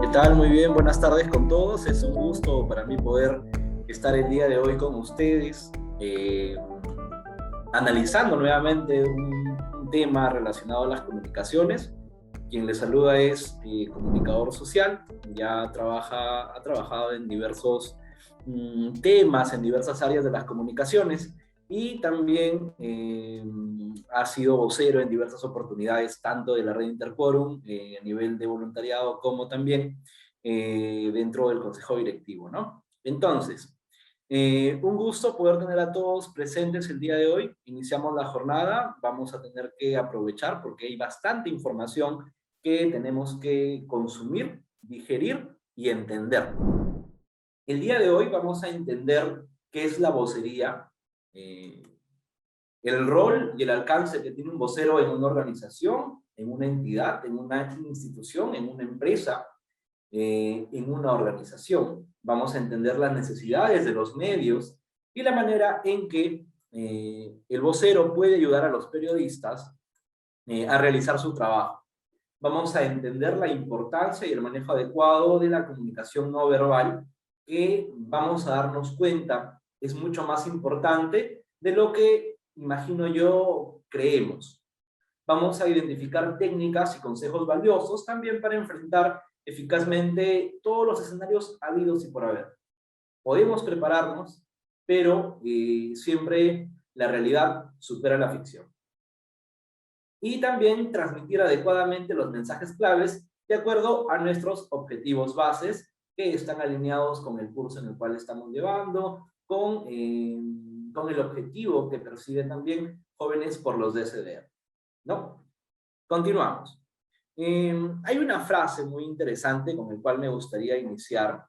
¿Qué tal? Muy bien, buenas tardes con todos. Es un gusto para mí poder estar el día de hoy con ustedes, analizando nuevamente un tema relacionado a las comunicaciones. Quien les saluda es comunicador social, ha trabajado en diversos temas, en diversas áreas de las comunicaciones y también ha sido vocero en diversas oportunidades, tanto de la red Interquorum a nivel de voluntariado como también dentro del consejo directivo, ¿no? Entonces, un gusto poder tener a todos presentes el día de hoy. Iniciamos la jornada, vamos a tener que aprovechar porque hay bastante información que tenemos que consumir, digerir y entender. El día de hoy vamos a entender qué es la vocería, eh, el rol y el alcance que tiene un vocero en una organización, en una entidad, en una institución, en una empresa, en una organización. Vamos a entender las necesidades de los medios y la manera en que el vocero puede ayudar a los periodistas a realizar su trabajo. Vamos a entender la importancia y el manejo adecuado de la comunicación no verbal, que vamos a darnos cuenta es mucho más importante de lo que, imagino yo, creemos. Vamos a identificar técnicas y consejos valiosos también para enfrentar eficazmente todos los escenarios habidos y por haber. Podemos prepararnos, pero siempre la realidad supera la ficción. Y también transmitir adecuadamente los mensajes claves de acuerdo a nuestros objetivos bases que están alineados con el curso en el cual estamos llevando, con el objetivo que persiguen también Jóvenes por los DSDR, ¿no? Continuamos. Hay una frase muy interesante con la cual me gustaría iniciar.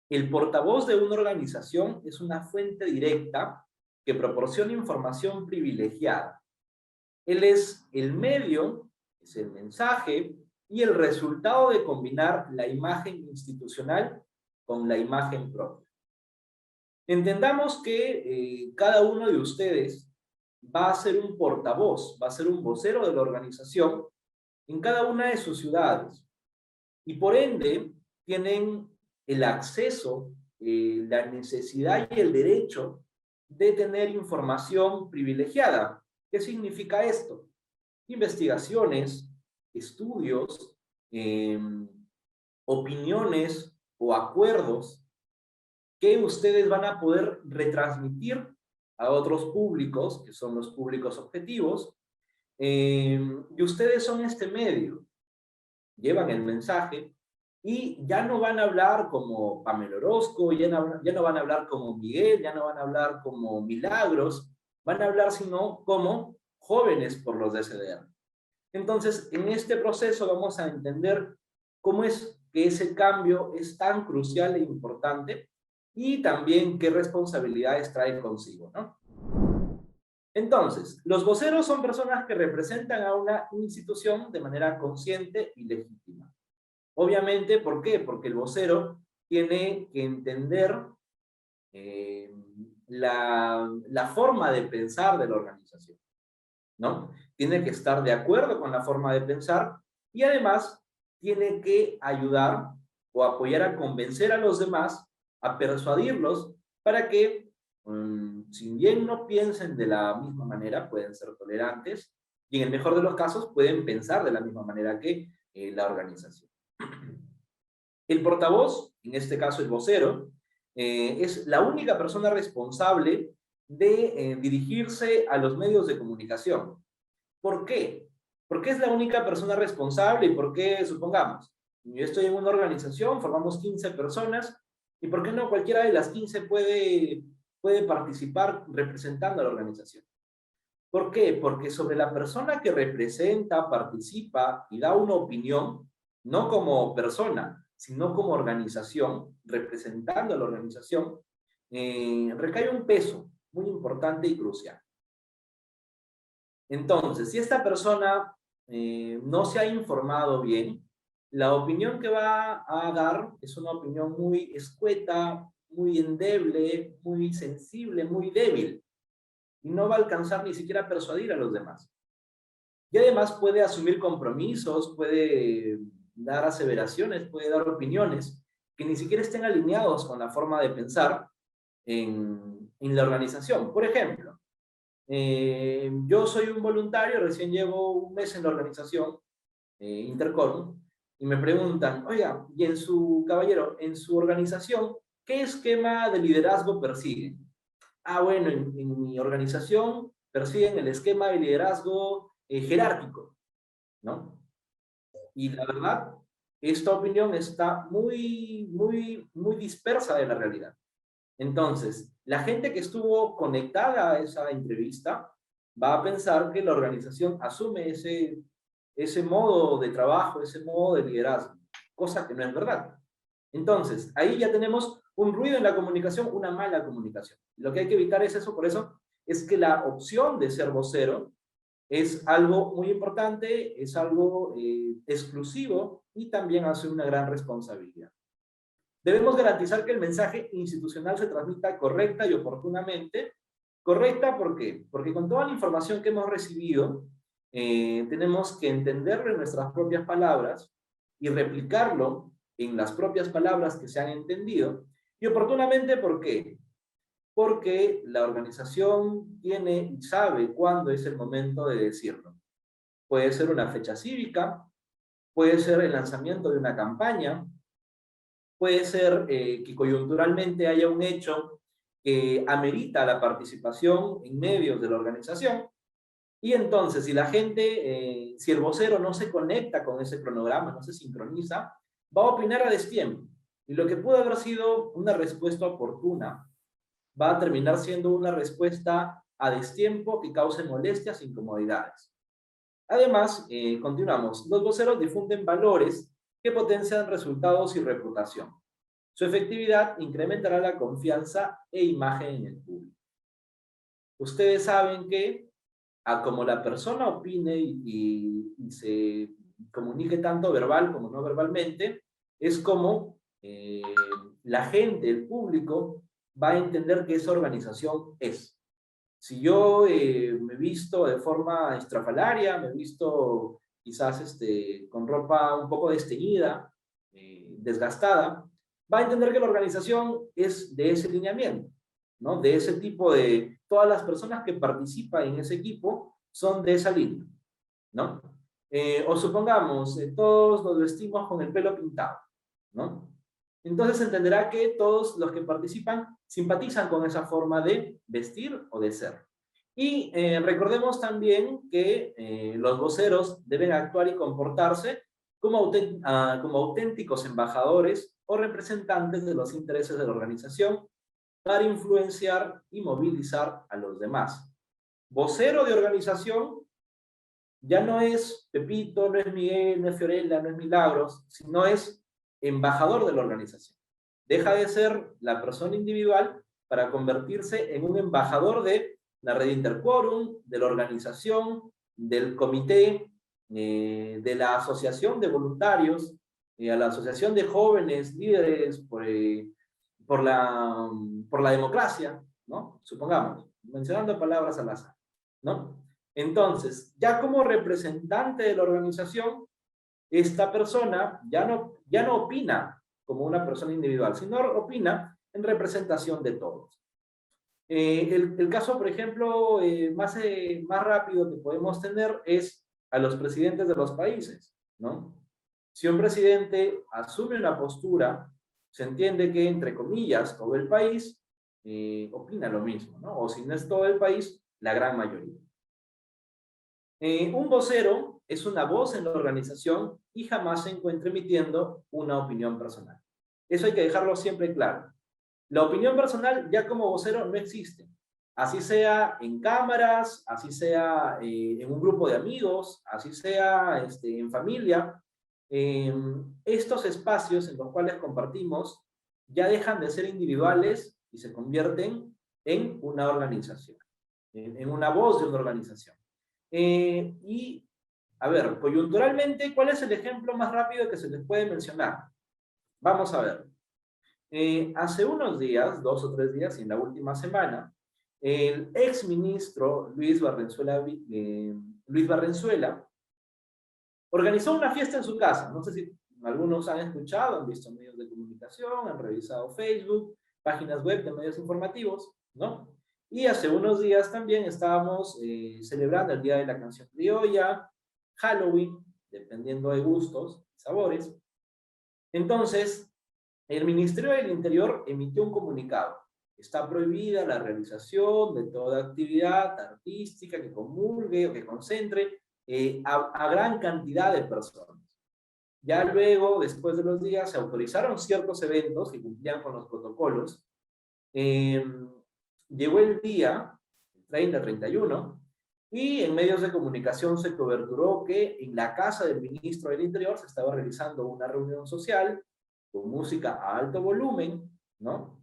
El portavoz de una organización es una fuente directa que proporciona información privilegiada. Él es el medio, es el mensaje y el resultado de combinar la imagen institucional con la imagen propia. Entendamos que cada uno de ustedes va a ser un portavoz, va a ser un vocero de la organización en cada una de sus ciudades y por ende tienen el acceso, la necesidad y el derecho de tener información privilegiada. ¿Qué significa esto? Investigaciones, estudios, eh, opiniones o acuerdos que ustedes van a poder retransmitir a otros públicos, que son los públicos objetivos, y ustedes son este medio, llevan el mensaje y ya no van a hablar como Pamela Orozco, ya no van a hablar como Miguel, ya no van a hablar como Milagros, van a hablar sino como Jóvenes por los DSDR. Entonces, en este proceso vamos a entender cómo es que ese cambio es tan crucial e importante y también qué responsabilidades trae consigo, ¿no? Entonces, los voceros son personas que representan a una institución de manera consciente y legítima. Obviamente, ¿por qué? Porque el vocero tiene que entender eh, la forma de pensar de la organización, ¿no? Tiene que estar de acuerdo con la forma de pensar y además tiene que ayudar o apoyar a convencer a los demás, a persuadirlos para que, si bien no piensen de la misma manera, pueden ser tolerantes y en el mejor de los casos pueden pensar de la misma manera que la organización. El portavoz, en este caso el vocero, es la única persona responsable de dirigirse a los medios de comunicación. ¿Por qué? Porque es la única persona responsable y por qué, supongamos, yo estoy en una organización, formamos 15 personas, y por qué no cualquiera de las 15 puede participar representando a la organización. ¿Por qué? Porque sobre la persona que representa, participa y da una opinión, no como persona, sino como organización, representando a la organización, recae un peso muy importante y crucial. Entonces, si esta persona no se ha informado bien, la opinión que va a dar es una opinión muy escueta, muy endeble, muy sensible, muy débil, y no va a alcanzar ni siquiera a persuadir a los demás. y además puede asumir compromisos, puede dar aseveraciones, puede dar opiniones que ni siquiera estén alineados con la forma de pensar en la organización. Por ejemplo, yo soy un voluntario, recién llevo un mes en la organización, Intercorum, y me preguntan, oiga, y caballero, en su organización, ¿qué esquema de liderazgo persiguen? Ah, bueno, en mi organización persiguen el esquema de liderazgo jerárquico, ¿no? Y la verdad, esta opinión está muy dispersa de la realidad. Entonces, la gente que estuvo conectada a esa entrevista va a pensar que la organización asume ese modo de trabajo, ese modo de liderazgo, cosa que no es verdad. Entonces, ahí ya tenemos un ruido en la comunicación, una mala comunicación. Lo que hay que evitar es eso, por eso es que la opción de ser vocero es algo muy importante, es algo exclusivo y también hace una gran responsabilidad. Debemos garantizar que el mensaje institucional se transmita correcta y oportunamente. Correcta, ¿por qué? Porque con toda la información que hemos recibido, tenemos que entenderlo en nuestras propias palabras y replicarlo en las propias palabras que se han entendido. Y oportunamente, ¿por qué? Porque la organización tiene y sabe cuándo es el momento de decirlo. Puede ser una fecha cívica, puede ser el lanzamiento de una campaña, puede ser que coyunturalmente haya un hecho que amerita la participación en medios de la organización, y entonces si la gente, si el vocero no se conecta con ese cronograma, no se sincroniza, va a opinar a destiempo. Y lo que pudo haber sido una respuesta oportuna, va a terminar siendo una respuesta a destiempo que cause molestias e incomodidades. Además, continuamos, los voceros difunden valores que potencian resultados y reputación. Su efectividad incrementará la confianza e imagen en el público. Ustedes saben que, como la persona opine y se comunique tanto verbal como no verbalmente, es como la gente, el público, va a entender que esa organización es. Si yo me visto de forma estrafalaria, me visto quizás con ropa un poco desteñida, desgastada, va a entender que la organización es de ese lineamiento, ¿no? De ese tipo de... Todas las personas que participan en ese equipo son de esa línea, ¿no? O supongamos, todos nos vestimos con el pelo pintado, ¿no? Entonces entenderá que todos los que participan simpatizan con esa forma de vestir o de ser. Y recordemos también que los voceros deben actuar y comportarse como auténticos embajadores o representantes de los intereses de la organización para influenciar y movilizar a los demás. Vocero de organización ya no es Pepito, no es Miguel, no es Fiorella, no es Milagros, sino es embajador de la organización. Deja de ser la persona individual para convertirse en un embajador de la red Interquorum, de la organización, del comité, de la asociación de voluntarios, a la asociación de jóvenes líderes por la democracia, ¿no? Supongamos, mencionando palabras al azar, ¿no? Entonces, ya como representante de la organización, esta persona ya no opina como una persona individual, sino opina en representación de todos. El caso, por ejemplo, más rápido que podemos tener es a los presidentes de los países, ¿no? Si un presidente asume una postura, se entiende que, entre comillas, todo el país opina lo mismo, ¿no? O si no es todo el país, la gran mayoría. Un vocero es una voz en la organización y jamás se encuentra emitiendo una opinión personal. Eso hay que dejarlo siempre claro. La opinión personal ya como vocero no existe. Así sea en cámaras, así sea en un grupo de amigos, así sea en familia. Estos espacios en los cuales compartimos ya dejan de ser individuales y se convierten en una organización, en una voz de una organización. Y, a ver, coyunturalmente, ¿cuál es el ejemplo más rápido que se les puede mencionar? Vamos a ver. Hace unos días, 2 o 3 días, y en la última semana, el exministro Luis Barrenzuela Luis Barrenzuela, organizó una fiesta en su casa. No sé si algunos han escuchado, han visto medios de comunicación, han revisado Facebook, páginas web de medios informativos, ¿no? Y hace unos días también estábamos celebrando el Día de la Canción Criolla, Halloween, dependiendo de gustos y sabores. Entonces, el Ministerio del Interior emitió un comunicado. Está prohibida la realización de toda actividad artística que comulgue o que concentre a gran cantidad de personas. Ya luego, después de los días, se autorizaron ciertos eventos que cumplían con los protocolos. Llegó el día, el 30, 31, y en medios de comunicación se coberturó que en la casa del ministro del Interior se estaba realizando una reunión social con música a alto volumen, ¿no?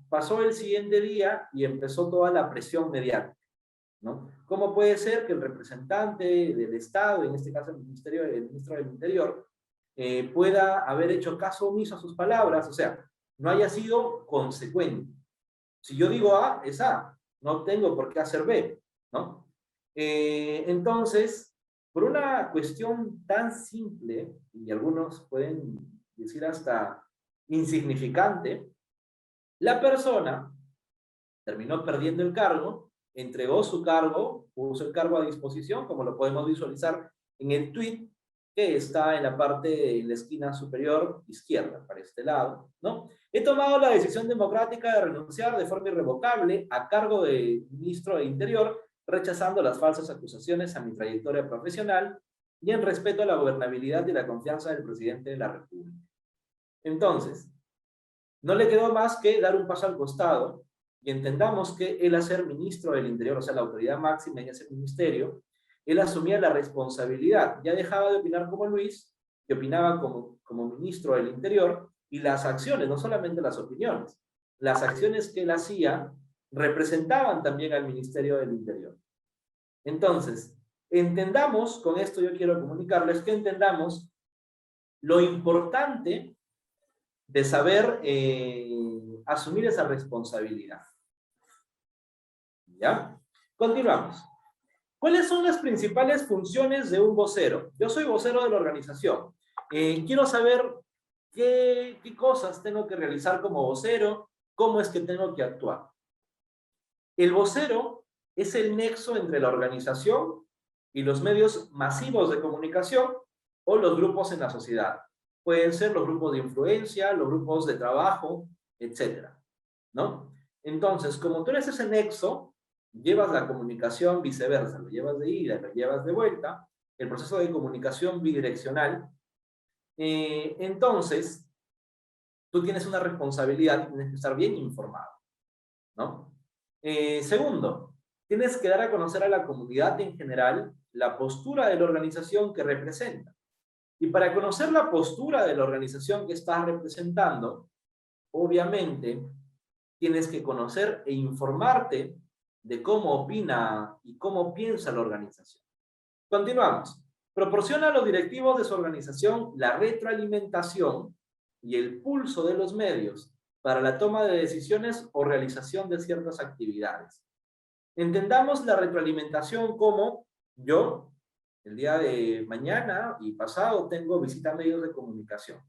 Pasó el siguiente día y empezó toda la presión mediática, ¿no? ¿Cómo puede ser que el representante del Estado, en este caso el ministro del Interior, pueda haber hecho caso omiso a sus palabras? O sea, no haya sido consecuente. Si yo digo A, es A, no tengo por qué hacer B, ¿no? Entonces, por una cuestión tan simple, y algunos pueden decir hasta insignificante, la persona terminó perdiendo el cargo, entregó su cargo, puso el cargo a disposición, como lo podemos visualizar en el tweet que está en la parte, en la esquina superior izquierda, para este lado, ¿no? He tomado la decisión democrática de renunciar de forma irrevocable a cargo de ministro de Interior, rechazando las falsas acusaciones a mi trayectoria profesional y en respeto a la gobernabilidad y la confianza del presidente de la República. Entonces, no le quedó más que dar un paso al costado y entendamos que él, a ser ministro del Interior, o sea, la autoridad máxima en ese ministerio, él asumía la responsabilidad, ya dejaba de opinar como Luis, que opinaba como ministro del Interior, y las acciones, no solamente las opiniones, las acciones que él hacía representaban también al Ministerio del Interior. Entonces, entendamos, con esto yo quiero comunicarles que entendamos lo importante de saber asumir esa responsabilidad. ¿Ya? Continuamos. ¿Cuáles son las principales funciones de un vocero? Yo soy vocero de la organización. Quiero saber qué cosas tengo que realizar como vocero, cómo es que tengo que actuar. El vocero es el nexo entre la organización y los medios masivos de comunicación o los grupos en la sociedad. Pueden ser los grupos de influencia, los grupos de trabajo, etcétera, ¿no? Entonces, como tú eres ese nexo, llevas la comunicación viceversa, lo llevas de ida, lo llevas de vuelta, el proceso de comunicación bidireccional. Entonces, tú tienes una responsabilidad y tienes que estar bien informado, ¿no? Segundo, tienes que dar a conocer a la comunidad en general la postura de la organización que representa. Y para conocer la postura de la organización que estás representando, obviamente, tienes que conocer e informarte de cómo opina y cómo piensa la organización. Continuamos. Proporciona a los directivos de su organización la retroalimentación y el pulso de los medios para la toma de decisiones o realización de ciertas actividades. Entendamos la retroalimentación como yo, el día de mañana y pasado, tengo visita a medios de comunicación.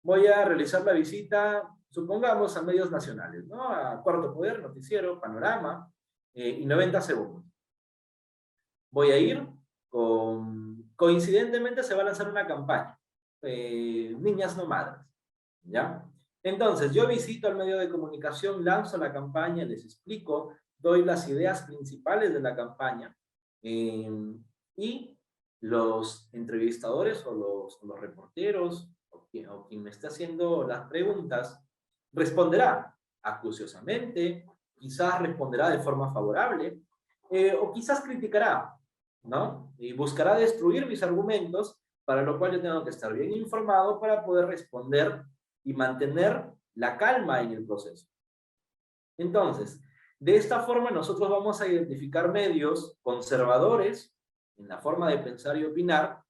Voy a realizar la visita, supongamos, a medios nacionales, ¿no? A Cuarto Poder, Noticiero, Panorama y 90 segundos. Voy a ir coincidentemente se va a lanzar una campaña, Niñas No Madres, ¿ya? Entonces, yo visito al medio de comunicación, lanzo la campaña, les explico, doy las ideas principales de la campaña y los entrevistadores o los reporteros o quien me esté haciendo las preguntas responderá acuciosamente, quizás responderá de forma favorable o quizás criticará, ¿no? Y buscará destruir mis argumentos, para lo cual yo tengo que estar bien informado para poder responder y mantener la calma en el proceso. Entonces, de esta forma nosotros vamos a identificar medios conservadores en la forma de pensar y opinar,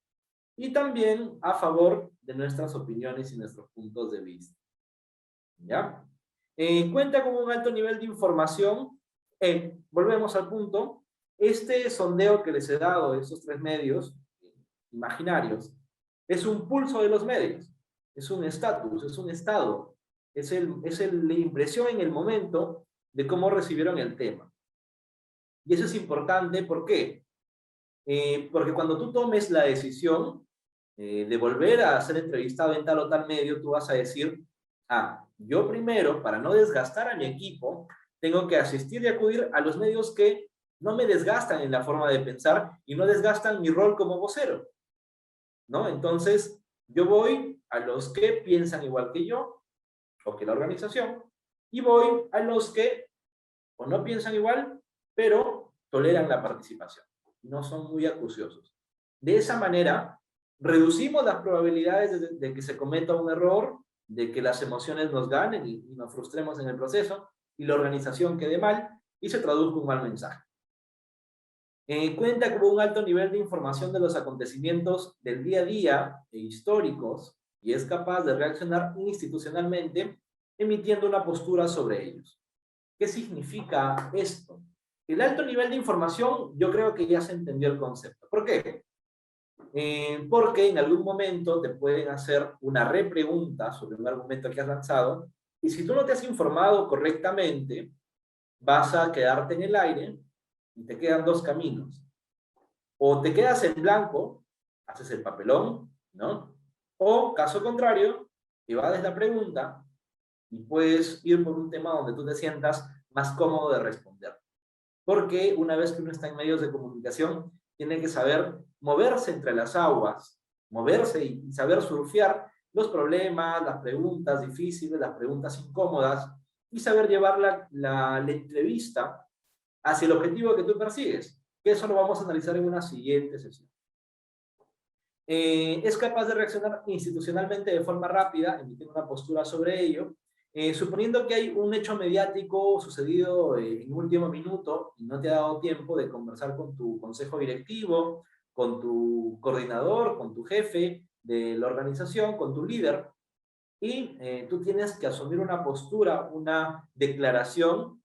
y también a favor de nuestras opiniones y nuestros puntos de vista. ¿Ya? Cuenta con un alto nivel de información. Volvemos al punto. Este sondeo que les he dado de estos tres medios imaginarios es un pulso de los medios, es un estatus, es un estado, la impresión en el momento de cómo recibieron el tema. Y eso es importante, ¿por qué? Porque cuando tú tomes la decisión de volver a ser entrevistado en tal o tal medio, tú vas a decir, yo primero, para no desgastar a mi equipo, tengo que asistir y acudir a los medios que no me desgastan en la forma de pensar y no desgastan mi rol como vocero, ¿no? Entonces, yo voy a los que piensan igual que yo, o que la organización, y voy a los que o no piensan igual, pero toleran la participación, no son muy acuciosos. De esa manera, reducimos las probabilidades de que se cometa un error, de que las emociones nos ganen y nos frustremos en el proceso, y la organización quede mal y se traduzca un mal mensaje. Cuenta con un alto nivel de información de los acontecimientos del día a día e históricos y es capaz de reaccionar institucionalmente emitiendo una postura sobre ellos. ¿Qué significa esto? El alto nivel de información, yo creo que ya se entendió el concepto. ¿Por qué? Porque en algún momento te pueden hacer una repregunta sobre un argumento que has lanzado y si tú no te has informado correctamente, vas a quedarte en el aire y te quedan dos caminos. O te quedas en blanco, haces el papelón, ¿no? O, caso contrario, evades la pregunta y puedes ir por un tema donde tú te sientas más cómodo de responder. Porque una vez que uno está en medios de comunicación, tiene que saber moverse entre las aguas, moverse y saber surfear los problemas, las preguntas difíciles, las preguntas incómodas, y saber llevar la entrevista hacia el objetivo que tú persigues, que eso lo vamos a analizar en una siguiente sesión. Es capaz de reaccionar institucionalmente de forma rápida, emitiendo una postura sobre ello, suponiendo que hay un hecho mediático sucedido en último minuto y no te ha dado tiempo de conversar con tu consejo directivo, con tu coordinador, con tu jefe de la organización, con tu líder, y tú tienes que asumir una postura, una declaración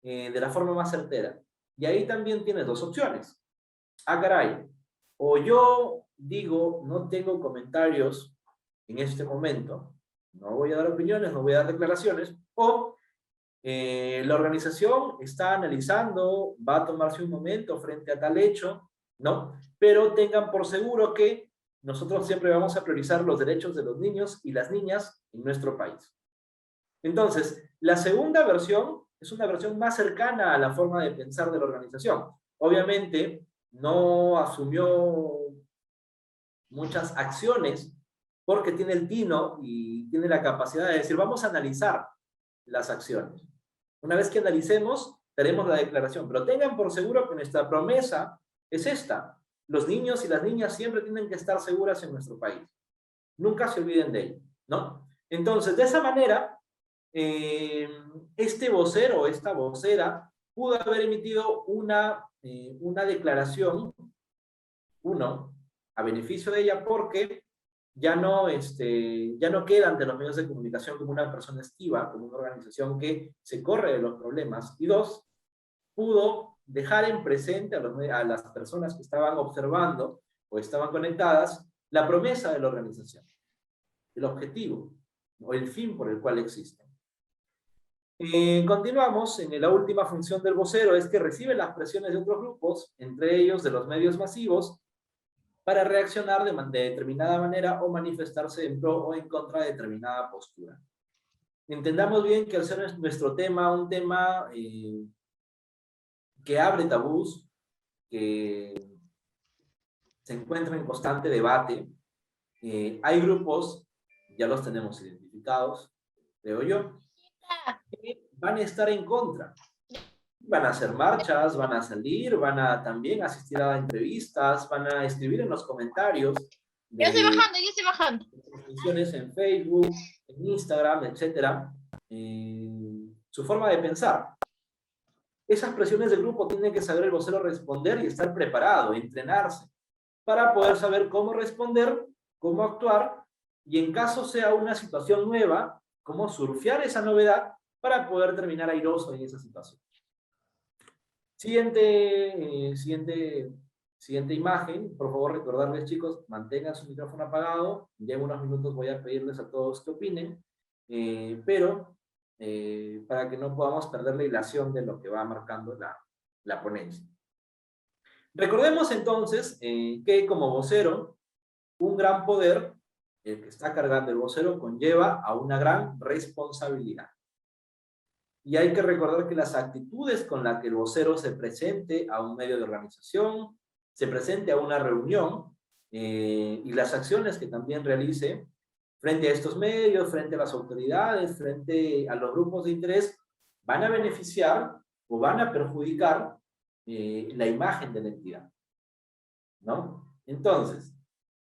de la forma más certera. Y ahí también tienes dos opciones. Caray, o yo digo, no tengo comentarios en este momento, no voy a dar opiniones, no voy a dar declaraciones, o la organización está analizando, va a tomarse un momento frente a tal hecho, ¿no? Pero tengan por seguro que nosotros siempre vamos a priorizar los derechos de los niños y las niñas en nuestro país. Entonces, la segunda versión es una versión más cercana a la forma de pensar de la organización. Obviamente, no asumió muchas acciones porque tiene el tino y tiene la capacidad de decir, vamos a analizar las acciones. Una vez que analicemos, haremos la declaración, pero tengan por seguro que nuestra promesa es esta. Los niños y las niñas siempre tienen que estar seguras en nuestro país. Nunca se olviden de ello, ¿no? Entonces, de esa manera, este vocero o esta vocera pudo haber emitido una declaración, a beneficio de ella porque ya no queda ante los medios de comunicación como una persona esquiva, como una organización que se corre de los problemas, y dos, pudo dejar en presente a las personas que estaban observando o estaban conectadas la promesa de la organización, el objetivo o el fin por el cual existe. Continuamos en la última función del vocero, es que recibe las presiones de otros grupos, entre ellos de los medios masivos, para reaccionar de determinada manera o manifestarse en pro o en contra de determinada postura. Entendamos bien que al ser nuestro tema un tema que abre tabús, que se encuentra en constante debate, hay grupos, ya los tenemos identificados, creo yo, que van a estar en contra. Van a hacer marchas, van a salir, van a también asistir a entrevistas, van a escribir en los comentarios. Yo estoy bajando. En Facebook, en Instagram, etcétera, su forma de pensar. Esas presiones del grupo tienen que saber el vocero responder y estar preparado, entrenarse, para poder saber cómo responder, cómo actuar, y en caso sea una situación nueva, cómo surfear esa novedad para poder terminar airoso en esa situación. Siguiente imagen. Por favor, recordarles, chicos, mantengan su micrófono apagado. Ya en unos minutos voy a pedirles a todos que opinen, pero para que no podamos perder la hilación de lo que va marcando la ponencia. Recordemos entonces que como vocero, un gran poder, el que está cargando el vocero, conlleva a una gran responsabilidad. Y hay que recordar que las actitudes con las que el vocero se presente a un medio de organización, se presente a una reunión, y las acciones que también realice frente a estos medios, frente a las autoridades, frente a los grupos de interés, van a beneficiar o van a perjudicar la imagen de la entidad, ¿no? Entonces,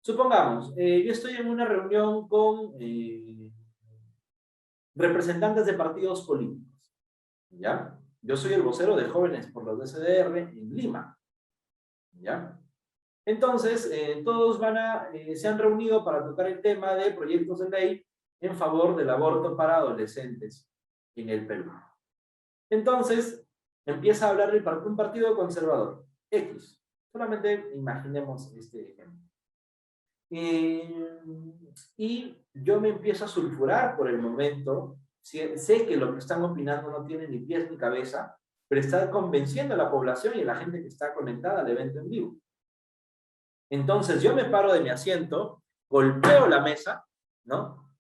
supongamos, yo estoy en una reunión con representantes de partidos políticos, ¿ya? Yo soy el vocero de Jóvenes por los DCDR en Lima, ¿ya? Entonces, todos se han reunido para tocar el tema de proyectos de ley en favor del aborto para adolescentes en el Perú. Entonces, empieza a hablar un partido conservador, X. Solamente imaginemos este ejemplo. Y yo me empiezo a sulfurar por el momento. Sé que lo que están opinando no tiene ni pies ni cabeza, pero está convenciendo a la población y a la gente que está conectada al evento en vivo. Entonces yo me paro de mi asiento, golpeo la mesa, ¿no?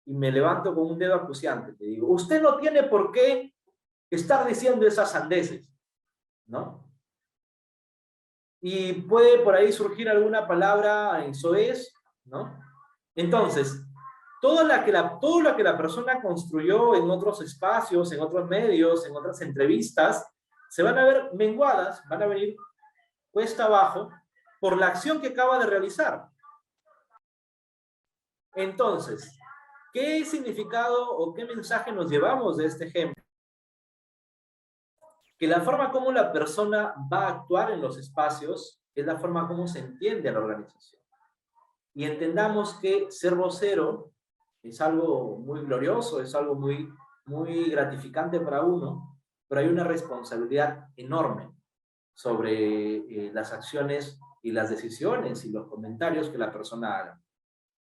Y me levanto con un dedo acuciante. Te digo, usted no tiene por qué estar diciendo esas sandeces, ¿no? Y puede por ahí surgir alguna palabra en soez, ¿no? Entonces, todo lo que la persona construyó en otros espacios, en otros medios, en otras entrevistas, se van a ver menguadas, van a venir cuesta abajo por la acción que acaba de realizar. Entonces, ¿qué significado o qué mensaje nos llevamos de este ejemplo? Que la forma como la persona va a actuar en los espacios es la forma como se entiende a la organización. Y entendamos que ser vocero es algo muy glorioso, es algo muy, muy gratificante para uno, pero hay una responsabilidad enorme sobre las acciones y las decisiones y los comentarios que la persona haga.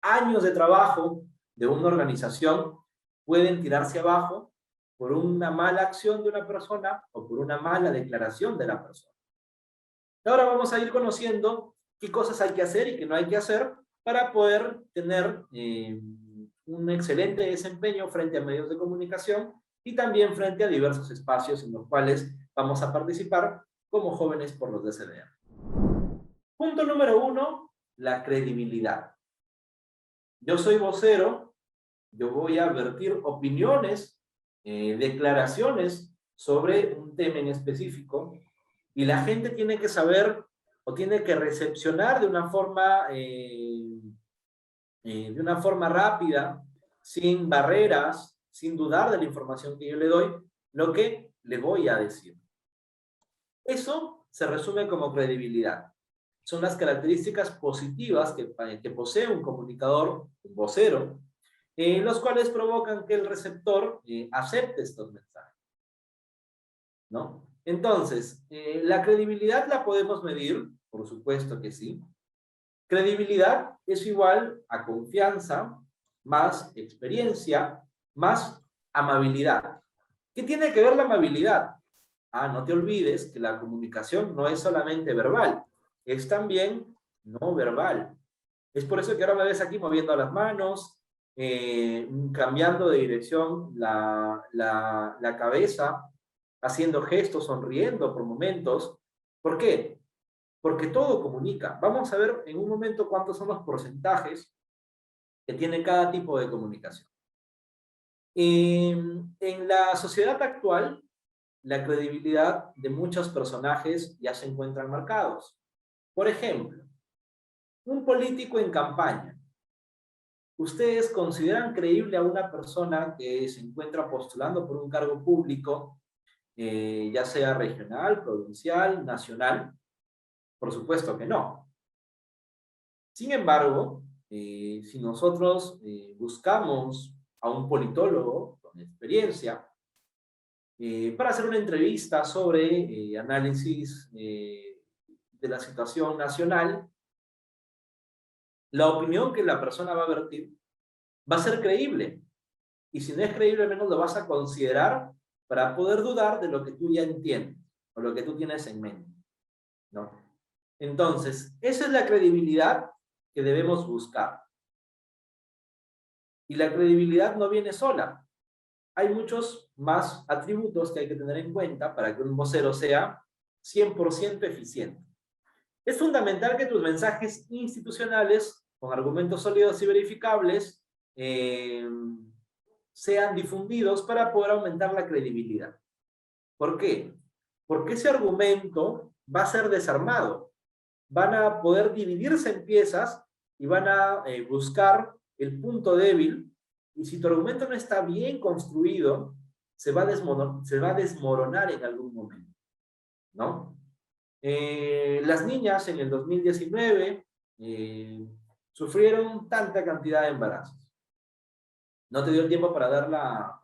Años de trabajo de una organización pueden tirarse abajo por una mala acción de una persona o por una mala declaración de la persona. Ahora vamos a ir conociendo qué cosas hay que hacer y qué no hay que hacer para poder tener un excelente desempeño frente a medios de comunicación y también frente a diversos espacios en los cuales vamos a participar como Jóvenes por los DCDR. Punto número 1, la credibilidad. Yo soy vocero, yo voy a vertir opiniones, declaraciones sobre un tema en específico y la gente tiene que saber o tiene que recepcionar de una forma rápida, sin barreras, sin dudar de la información que yo le doy, lo que le voy a decir. Eso se resume como credibilidad. Son las características positivas que posee un comunicador, un vocero, los cuales provocan que el receptor acepte estos mensajes, ¿no? Entonces, ¿la credibilidad la podemos medir? Por supuesto que sí. Credibilidad es igual a confianza, más experiencia, más amabilidad. ¿Qué tiene que ver la amabilidad? No te olvides que la comunicación no es solamente verbal, es también no verbal. Es por eso que ahora me ves aquí moviendo las manos, cambiando de dirección la cabeza, haciendo gestos, sonriendo por momentos. ¿Por qué? Porque todo comunica. Vamos a ver en un momento cuántos son los porcentajes que tiene cada tipo de comunicación. En la sociedad actual, la credibilidad de muchos personajes ya se encuentran marcados. Por ejemplo, un político en campaña. ¿Ustedes consideran creíble a una persona que se encuentra postulando por un cargo público, ya sea regional, provincial, nacional? Por supuesto que no. Sin embargo, si nosotros buscamos a un politólogo con experiencia, para hacer una entrevista sobre análisis de la situación nacional. La opinión que la persona va a vertir va a ser creíble. Y si no es creíble, al menos lo vas a considerar para poder dudar de lo que tú ya entiendes o lo que tú tienes en mente, ¿no? Entonces, esa es la credibilidad que debemos buscar. Y la credibilidad no viene sola. Hay muchos más atributos que hay que tener en cuenta para que un vocero sea 100% eficiente. Es fundamental que tus mensajes institucionales, con argumentos sólidos y verificables, sean difundidos para poder aumentar la credibilidad. ¿Por qué? Porque ese argumento va a ser desarmado. Van a poder dividirse en piezas y van a buscar el punto débil, y si tu argumento no está bien construido, se va a desmoronar en algún momento, ¿no? Las niñas en el 2019 sufrieron tanta cantidad de embarazos. No te dio el tiempo para dar la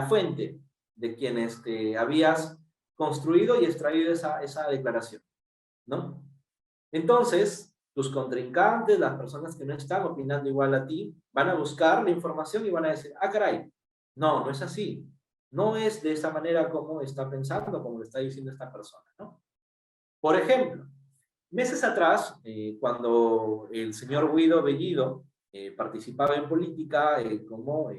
fuente de quien habías construido y extraído esa declaración, ¿no? Entonces, tus contrincantes, las personas que no están opinando igual a ti, van a buscar la información y van a decir, ah, caray, no, no es así. No es de esa manera como está pensando, como lo está diciendo esta persona, ¿no? Por ejemplo, meses atrás, cuando el señor Guido Bellido participaba en política como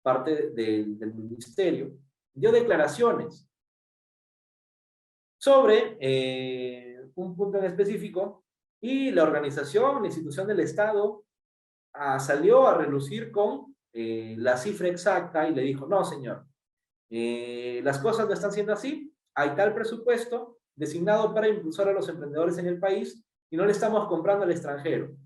parte del ministerio, dio declaraciones sobre un punto en específico, y la organización, la institución del Estado, salió a relucir con la cifra exacta y le dijo, no, señor, las cosas no están siendo así, hay tal presupuesto designado para impulsar a los emprendedores en el país y no le estamos comprando al extranjero.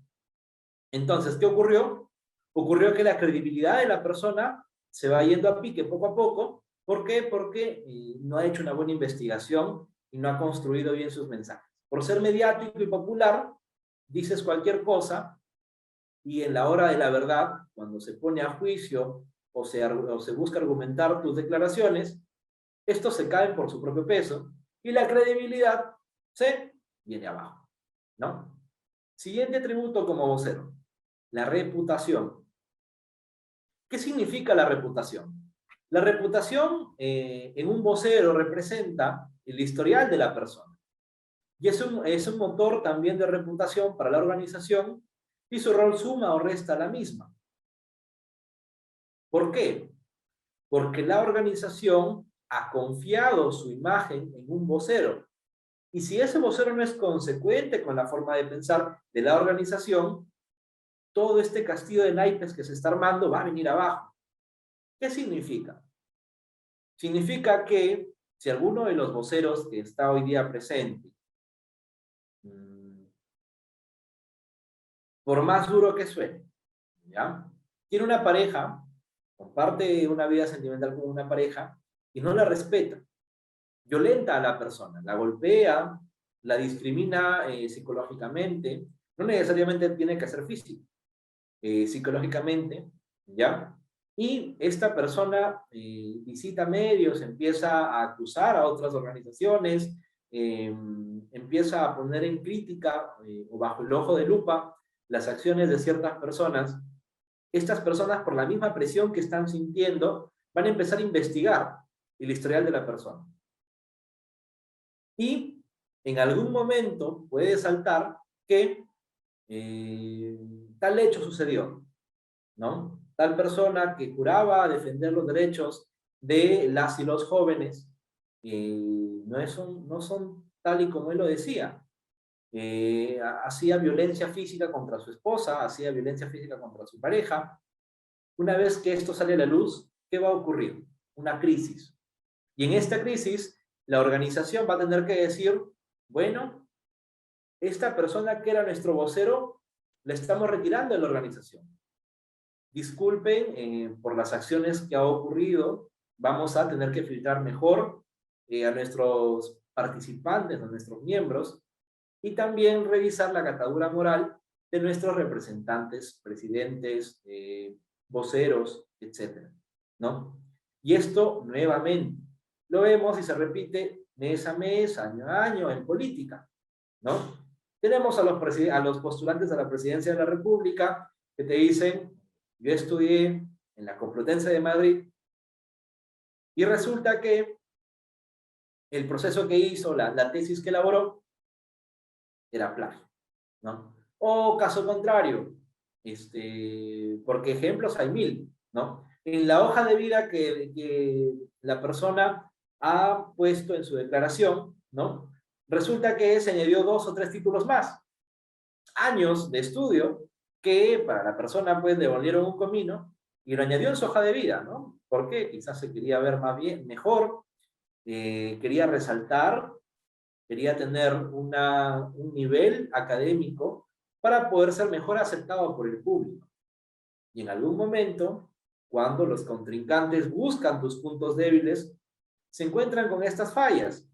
Entonces, ¿qué ocurrió? Ocurrió que la credibilidad de la persona se va yendo a pique poco a poco. ¿Por qué? Porque no ha hecho una buena investigación y no ha construido bien sus mensajes. Por ser mediático y popular, dices cualquier cosa, y en la hora de la verdad, cuando se pone a juicio o se busca argumentar tus declaraciones, estos se caen por su propio peso y la credibilidad se viene abajo, ¿no? Siguiente atributo como vocero, la reputación. ¿Qué significa la reputación? La reputación en un vocero representa el historial de la persona. Y es un motor también de reputación para la organización, y su rol suma o resta la misma. ¿Por qué? Porque la organización ha confiado su imagen en un vocero. Y si ese vocero no es consecuente con la forma de pensar de la organización, todo este castillo de naipes que se está armando va a venir abajo. ¿Qué significa? Significa que si alguno de los voceros que está hoy día presente, por más duro que suene, ¿ya?, tiene una pareja, comparte una vida sentimental con una pareja y no la respeta, violenta a la persona, la golpea, la discrimina psicológicamente, no necesariamente tiene que ser físico, psicológicamente, ¿ya? Y esta persona visita medios, empieza a acusar a otras organizaciones, empieza a poner en crítica o bajo el ojo de lupa las acciones de ciertas personas. Estas personas, por la misma presión que están sintiendo, van a empezar a investigar el historial de la persona. Y en algún momento puede saltar que tal hecho sucedió, ¿no? Tal persona que juraba defender los derechos de las y los jóvenes no son tal y como él lo decía. Hacía violencia física contra su esposa, hacía violencia física contra su pareja. Una vez que esto sale a la luz, ¿qué va a ocurrir? Una crisis. Y en esta crisis, la organización va a tener que decir, bueno, esta persona que era nuestro vocero, la estamos retirando de la organización. Disculpen por las acciones que ha ocurrido, vamos a tener que filtrar mejor a nuestros participantes, a nuestros miembros, y también revisar la catadura moral de nuestros representantes, presidentes, voceros, etc. ¿no? Y esto, nuevamente, lo vemos y se repite mes a mes, año a año en política, ¿no? Tenemos a los postulantes a la presidencia de la República que te dicen, yo estudié en la Complutense de Madrid y resulta que el proceso que hizo, la tesis que elaboró, era plagio, ¿no? O caso contrario, porque ejemplos hay mil, ¿no? En la hoja de vida que la persona ha puesto en su declaración, ¿no? Resulta que se añadió 2 o 3 títulos más, años de estudio, que para la persona pues le volvieron un comino y lo añadió en su hoja de vida, ¿no? Porque quizás se quería ver más bien, mejor, quería resaltar, quería tener un nivel académico para poder ser mejor aceptado por el público. Y en algún momento, cuando los contrincantes buscan tus puntos débiles, se encuentran con estas fallas.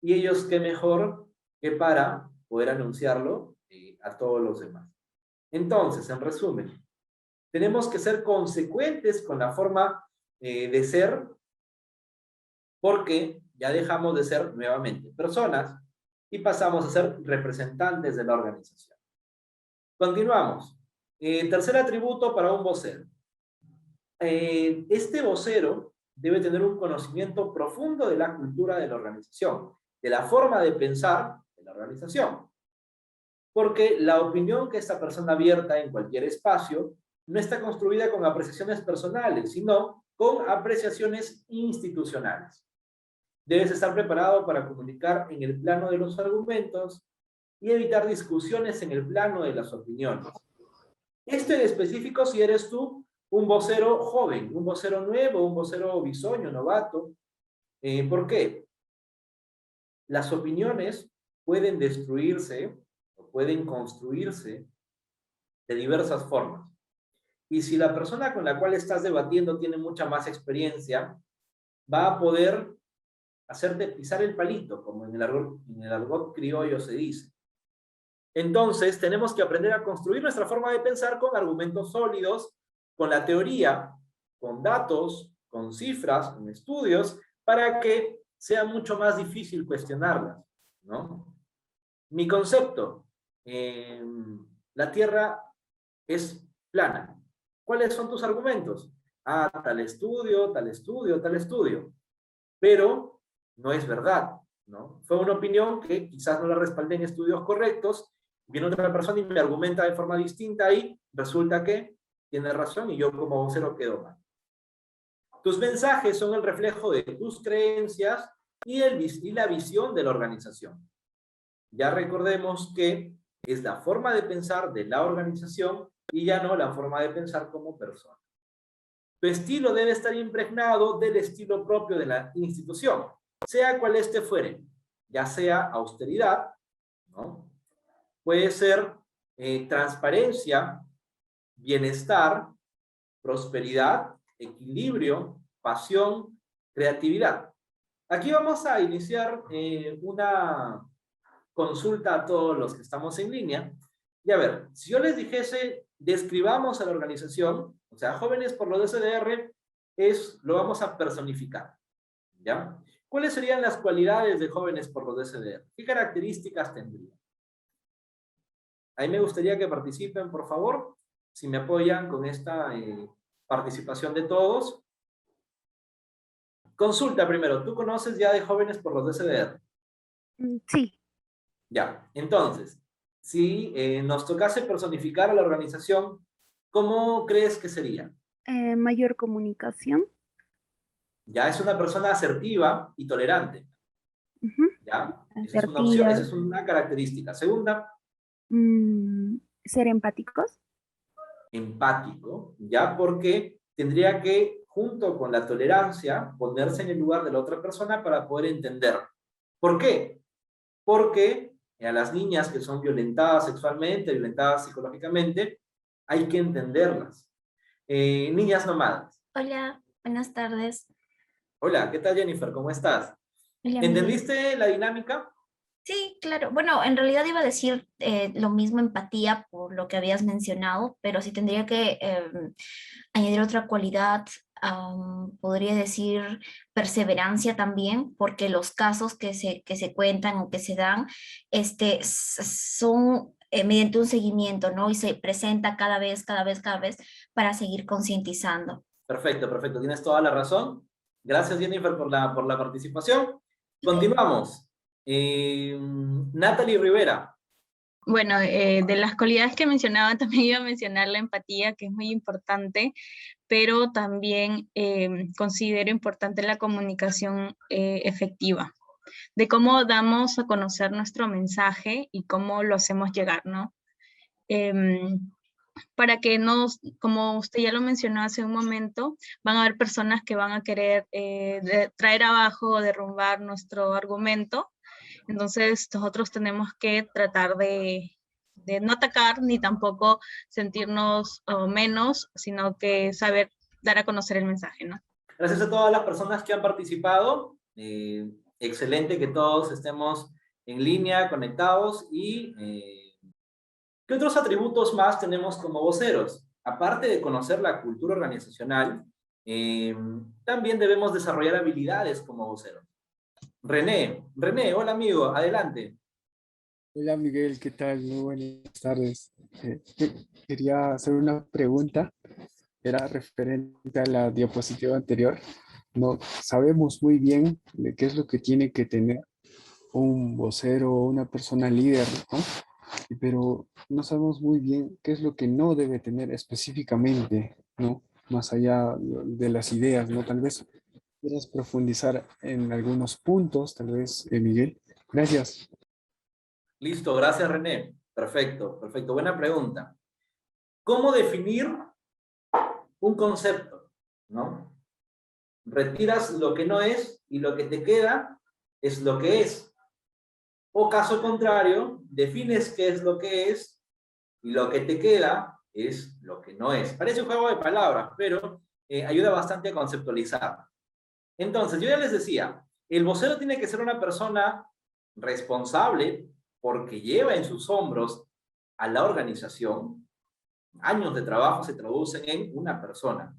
Y ellos, qué mejor que para poder anunciarlo a todos los demás. Entonces, en resumen, tenemos que ser consecuentes con la forma de ser, porque ya dejamos de ser nuevamente personas y pasamos a ser representantes de la organización. Continuamos. Tercer atributo para un vocero. Este vocero debe tener un conocimiento profundo de la cultura de la organización, de la forma de pensar de la organización. Porque la opinión que esta persona vierta en cualquier espacio no está construida con apreciaciones personales, sino con apreciaciones institucionales. Debes estar preparado para comunicar en el plano de los argumentos y evitar discusiones en el plano de las opiniones. Esto en específico si eres tú un vocero joven, un vocero nuevo, un vocero bisoño, novato. ¿Por qué? Las opiniones pueden destruirse o pueden construirse de diversas formas. Y si la persona con la cual estás debatiendo tiene mucha más experiencia, va a poder hacerte pisar el palito, como en el argot criollo se dice. Entonces, tenemos que aprender a construir nuestra forma de pensar con argumentos sólidos, con la teoría, con datos, con cifras, con estudios, para que sea mucho más difícil cuestionarlas, ¿no? Mi concepto, la Tierra es plana. ¿Cuáles son tus argumentos? Ah, tal estudio, tal estudio, tal estudio. Pero no es verdad, ¿no? Fue una opinión que quizás no la respaldé en estudios correctos, viene otra persona y me argumenta de forma distinta y resulta que tiene razón y yo como vocero quedo mal. Tus mensajes son el reflejo de tus creencias y la visión de la organización. Ya recordemos que es la forma de pensar de la organización y ya no la forma de pensar como persona. Tu estilo debe estar impregnado del estilo propio de la institución, sea cual este fuere, ya sea austeridad, ¿no? Puede ser transparencia, bienestar, prosperidad, equilibrio, pasión, creatividad. Aquí vamos a iniciar una consulta a todos los que estamos en línea. Y a ver, si yo les dijese, describamos a la organización, o sea, Jóvenes por los SDR, lo vamos a personificar, ¿ya? ¿Cuáles serían las cualidades de Jóvenes por los SDR? ¿Qué características tendrían? Ahí me gustaría que participen, por favor, si me apoyan con esta participación de todos. Consulta primero, ¿tú conoces ya de Jóvenes por los SDR? Sí. Ya, entonces, si nos tocase personificar a la organización, ¿cómo crees que sería? Mayor comunicación. Ya, es una persona asertiva y tolerante. Ya, esa es una opción, Asertiva. esa es una característica. Segunda, ser empáticos. empático, ya, porque tendría que, junto con la tolerancia, ponerse en el lugar de la otra persona para poder entender. ¿Por qué? Porque a las niñas que son violentadas sexualmente, violentadas psicológicamente, hay que entenderlas. Niñas nómadas. Hola, buenas tardes. Hola, ¿qué tal, Jennifer? ¿Cómo estás? Hola, ¿Entendiste la dinámica? Sí, claro. Bueno, en realidad iba a decir lo mismo, empatía, por lo que habías mencionado, pero si tendría que añadir otra cualidad, podría decir, perseverancia también, porque los casos que se cuentan o que se dan son mediante un seguimiento, ¿no? Y se presenta cada vez para seguir concientizando. Perfecto, perfecto. Tienes toda la razón. Gracias, Jennifer, por la participación. Continuamos. Natalie Rivera. Bueno, de las cualidades que mencionaba, también iba a mencionar la empatía, que es muy importante, pero también considero importante la comunicación efectiva, de cómo damos a conocer nuestro mensaje y cómo lo hacemos llegar, ¿no? Para que nos, como usted ya lo mencionó hace un momento, van a haber personas que van a querer traer abajo o derrumbar nuestro argumento. Entonces nosotros tenemos que tratar de no atacar ni tampoco sentirnos menos, sino que saber dar a conocer el mensaje, ¿no? Gracias a todas las personas que han participado. Excelente que todos estemos en línea, conectados. Y ¿qué otros atributos más tenemos como voceros? Aparte de conocer la cultura organizacional, también debemos desarrollar habilidades como voceros. René, hola amigo, adelante. Hola Miguel, ¿qué tal? Muy buenas tardes. Quería hacer una pregunta, era referente a la diapositiva anterior. No sabemos muy bien de qué es lo que tiene que tener un vocero o una persona líder, ¿no? Pero no sabemos muy bien qué es lo que no debe tener específicamente, ¿no? Más allá de las ideas, ¿no? Tal vez quieras profundizar en algunos puntos, tal vez, Miguel. Gracias. Listo, gracias René. Perfecto, perfecto. Buena pregunta. ¿Cómo definir un concepto? ¿No? Retiras lo que no es y lo que te queda es lo que es. O caso contrario, defines qué es lo que es y lo que te queda es lo que no es. Parece un juego de palabras, pero ayuda bastante a conceptualizar. Entonces, yo ya les decía, el vocero tiene que ser una persona responsable porque lleva en sus hombros a la organización. Años de trabajo se traducen en una persona.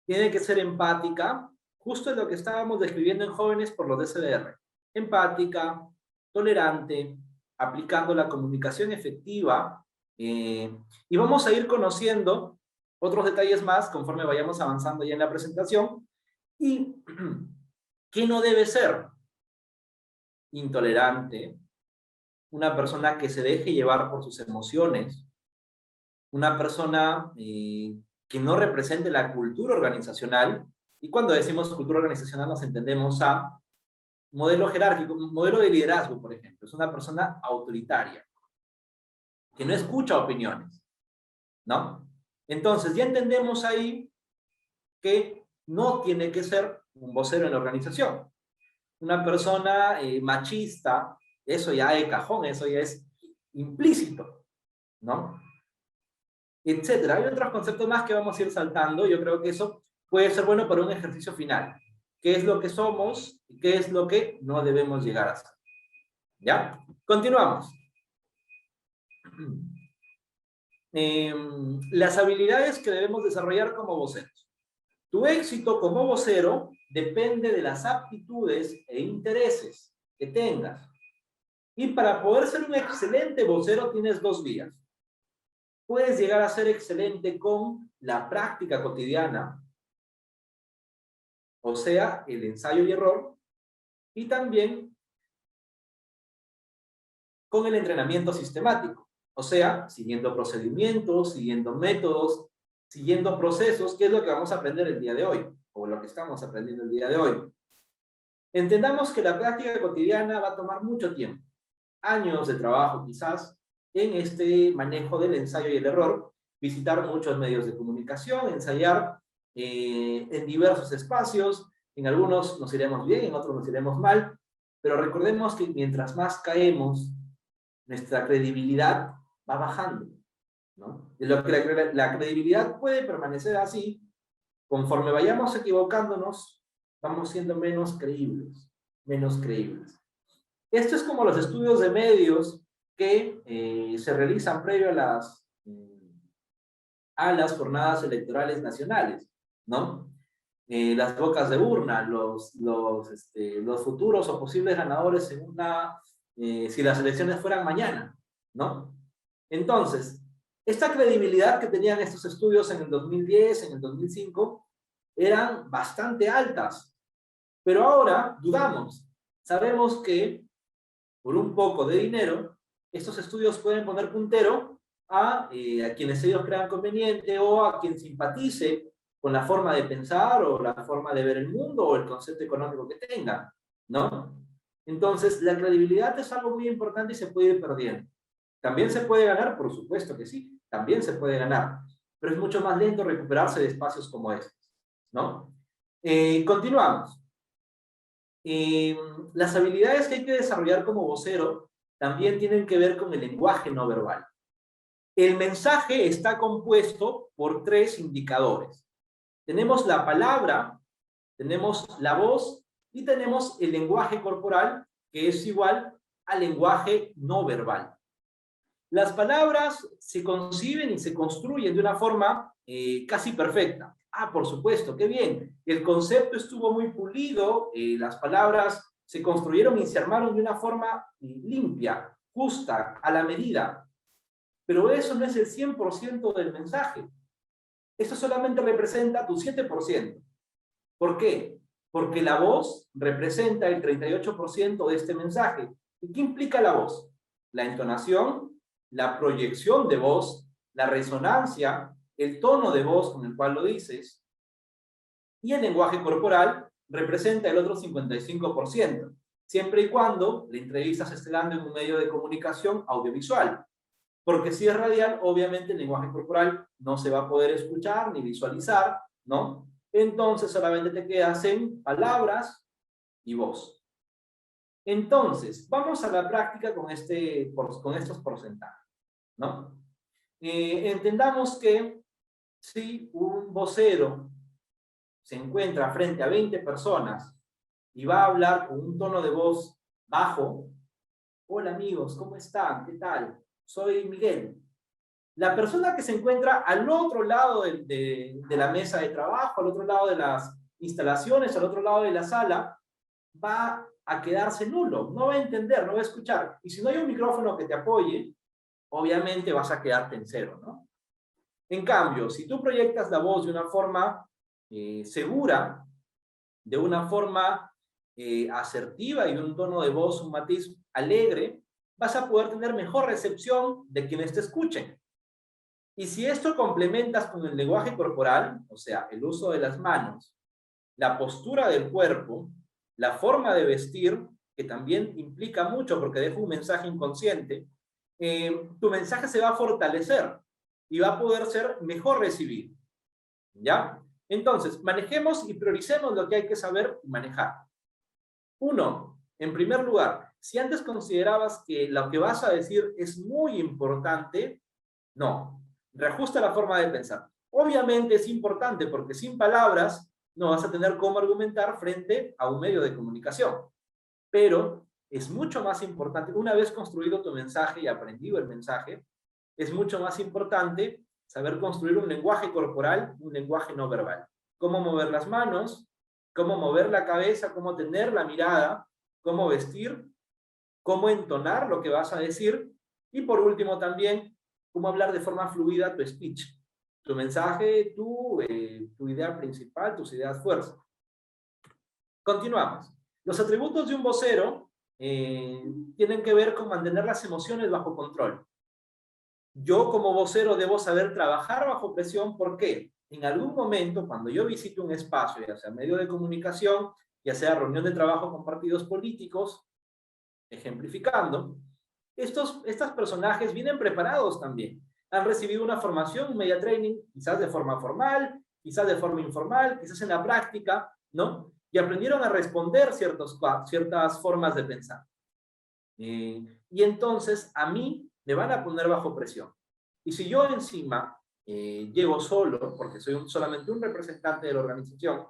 Tiene que ser empática, justo en lo que estábamos describiendo en Jóvenes por los DCDR. Empática, tolerante, aplicando la comunicación efectiva, y vamos a ir conociendo otros detalles más conforme vayamos avanzando ya en la presentación. ¿Y qué no debe ser? Intolerante, una persona que se deje llevar por sus emociones, una persona que no represente la cultura organizacional. Y cuando decimos cultura organizacional nos entendemos a modelo jerárquico, modelo de liderazgo, por ejemplo. Es una persona autoritaria, que no escucha opiniones, ¿no? Entonces ya entendemos ahí que no tiene que ser un vocero en la organización. Una persona machista, eso ya es cajón, eso ya es implícito, ¿no? Etcétera. Hay otros conceptos más que vamos a ir saltando. Yo creo que eso puede ser bueno para un ejercicio final. ¿Qué es lo que somos y qué es lo que no debemos llegar a ser? ¿Ya? Continuamos. Las habilidades que debemos desarrollar como voceros. Tu éxito como vocero depende de las aptitudes e intereses que tengas. Y para poder ser un excelente vocero tienes dos vías. Puedes llegar a ser excelente con la práctica cotidiana, o sea, el ensayo y error, y también con el entrenamiento sistemático, o sea, siguiendo procedimientos, siguiendo métodos, siguiendo procesos, que es lo que vamos a aprender el día de hoy, o lo que estamos aprendiendo el día de hoy. Entendamos que la práctica cotidiana va a tomar mucho tiempo, años de trabajo quizás, en este manejo del ensayo y el error, visitar muchos medios de comunicación, ensayar en diversos espacios, en algunos nos iremos bien, en otros nos iremos mal, pero recordemos que mientras más caemos, nuestra credibilidad va bajando, ¿no? De lo que la credibilidad puede permanecer así, conforme vayamos equivocándonos, vamos siendo menos creíbles, menos creíbles. Esto es como los estudios de medios que se realizan previo a las jornadas electorales nacionales, ¿no? las bocas de urna, los futuros o posibles ganadores en si las elecciones fueran mañana, ¿no? Entonces, esta credibilidad que tenían estos estudios en el 2010, en el 2005, eran bastante altas. Pero ahora dudamos. Sabemos que por un poco de dinero, estos estudios pueden poner puntero a quienes ellos crean conveniente o a quien simpatice con la forma de pensar o la forma de ver el mundo o el concepto económico que tengan, ¿no? Entonces, la credibilidad es algo muy importante y se puede ir perdiendo. ¿También se puede ganar? Por supuesto que sí, también se puede ganar, pero es mucho más lento recuperarse de espacios como estos, ¿no? Continuamos. Las habilidades que hay que desarrollar como vocero también tienen que ver con el lenguaje no verbal. El mensaje está compuesto por 3 indicadores. Tenemos la palabra, tenemos la voz y tenemos el lenguaje corporal, que es igual al lenguaje no verbal. Las palabras se conciben y se construyen de una forma casi perfecta. Ah, por supuesto, qué bien. El concepto estuvo muy pulido, las palabras se construyeron y se armaron de una forma limpia, justa, a la medida. Pero eso no es el 100% del mensaje. Eso solamente representa tu 7%. ¿Por qué? Porque la voz representa el 38% de este mensaje. ¿Y qué implica la voz? La entonación, la proyección de voz, la resonancia, el tono de voz con el cual lo dices, y el lenguaje corporal representa el otro 55%, siempre y cuando la entrevista se esté dando en un medio de comunicación audiovisual. Porque si es radial, obviamente el lenguaje corporal no se va a poder escuchar ni visualizar, ¿no? Entonces solamente te quedas en palabras y voz. Entonces, vamos a la práctica con estos porcentajes, ¿no? Entendamos que si un vocero se encuentra frente a 20 personas y va a hablar con un tono de voz bajo, hola amigos, ¿cómo están? ¿Qué tal? Soy Miguel. La persona que se encuentra al otro lado de la mesa de trabajo, al otro lado de las instalaciones, al otro lado de la sala, va a quedarse nulo, no va a entender, no va a escuchar. Y si no hay un micrófono que te apoye, obviamente vas a quedarte en cero, ¿no? En cambio, si tú proyectas la voz de una forma segura, de una forma asertiva y un tono de voz, un matiz alegre, vas a poder tener mejor recepción de quienes te escuchen. Y si esto complementas con el lenguaje corporal, o sea, el uso de las manos, la postura del cuerpo, la forma de vestir, que también implica mucho porque deja un mensaje inconsciente, tu mensaje se va a fortalecer y va a poder ser mejor recibido. ¿Ya? Entonces, manejemos y prioricemos lo que hay que saber manejar. 1. En primer lugar, si antes considerabas que lo que vas a decir es muy importante, no. Reajusta la forma de pensar. Obviamente es importante porque sin palabras no vas a tener cómo argumentar frente a un medio de comunicación. Pero es mucho más importante, una vez construido tu mensaje y aprendido el mensaje, es mucho más importante saber construir un lenguaje corporal, un lenguaje no verbal. Cómo mover las manos, cómo mover la cabeza, cómo tener la mirada, cómo vestir, cómo entonar lo que vas a decir, y por último también, cómo hablar de forma fluida tu speech, tu mensaje, tu idea principal, tus ideas fuerza. Continuamos. Los atributos de un vocero tienen que ver con mantener las emociones bajo control. Yo como vocero debo saber trabajar bajo presión. ¿Por qué? En algún momento, cuando yo visito un espacio, ya sea medio de comunicación, ya sea reunión de trabajo con partidos políticos, ejemplificando, estos personajes vienen preparados también. Han recibido una formación, un media training, quizás de forma formal, quizás de forma informal, quizás en la práctica, ¿no? Y aprendieron a responder ciertas formas de pensar. Y entonces a mí me van a poner bajo presión. Y si yo encima llego solo, porque soy solamente un representante de la organización,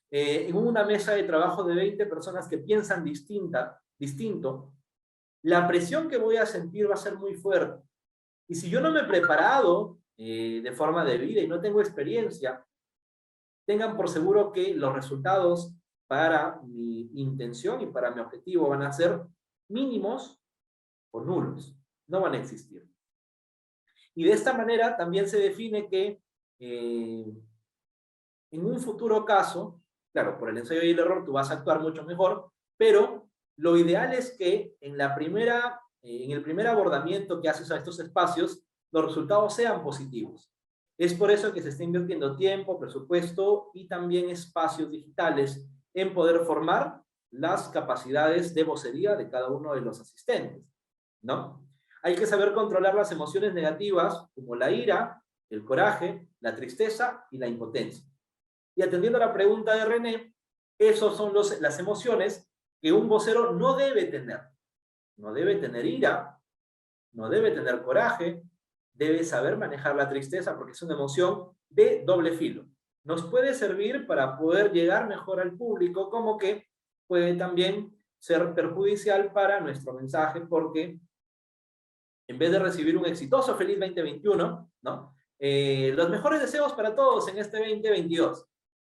en una mesa de trabajo de 20 personas que piensan distinto, la presión que voy a sentir va a ser muy fuerte. Y si yo no me he preparado de forma debida y no tengo experiencia, tengan por seguro que los resultados para mi intención y para mi objetivo van a ser mínimos o nulos, no van a existir. Y de esta manera también se define que en un futuro caso, claro, por el ensayo y el error tú vas a actuar mucho mejor, pero lo ideal es que en el primer abordamiento que haces a estos espacios, los resultados sean positivos. Es por eso que se está invirtiendo tiempo, presupuesto y también espacios digitales en poder formar las capacidades de vocería de cada uno de los asistentes, ¿no? Hay que saber controlar las emociones negativas como la ira, el coraje, la tristeza y la impotencia. Y atendiendo a la pregunta de René, esos son las emociones que un vocero no debe tener. No debe tener ira, no debe tener coraje, debe saber manejar la tristeza porque es una emoción de doble filo. Nos puede servir para poder llegar mejor al público, como que puede también ser perjudicial para nuestro mensaje porque en vez de recibir un exitoso feliz 2021, ¿no? Los mejores deseos para todos en este 2022.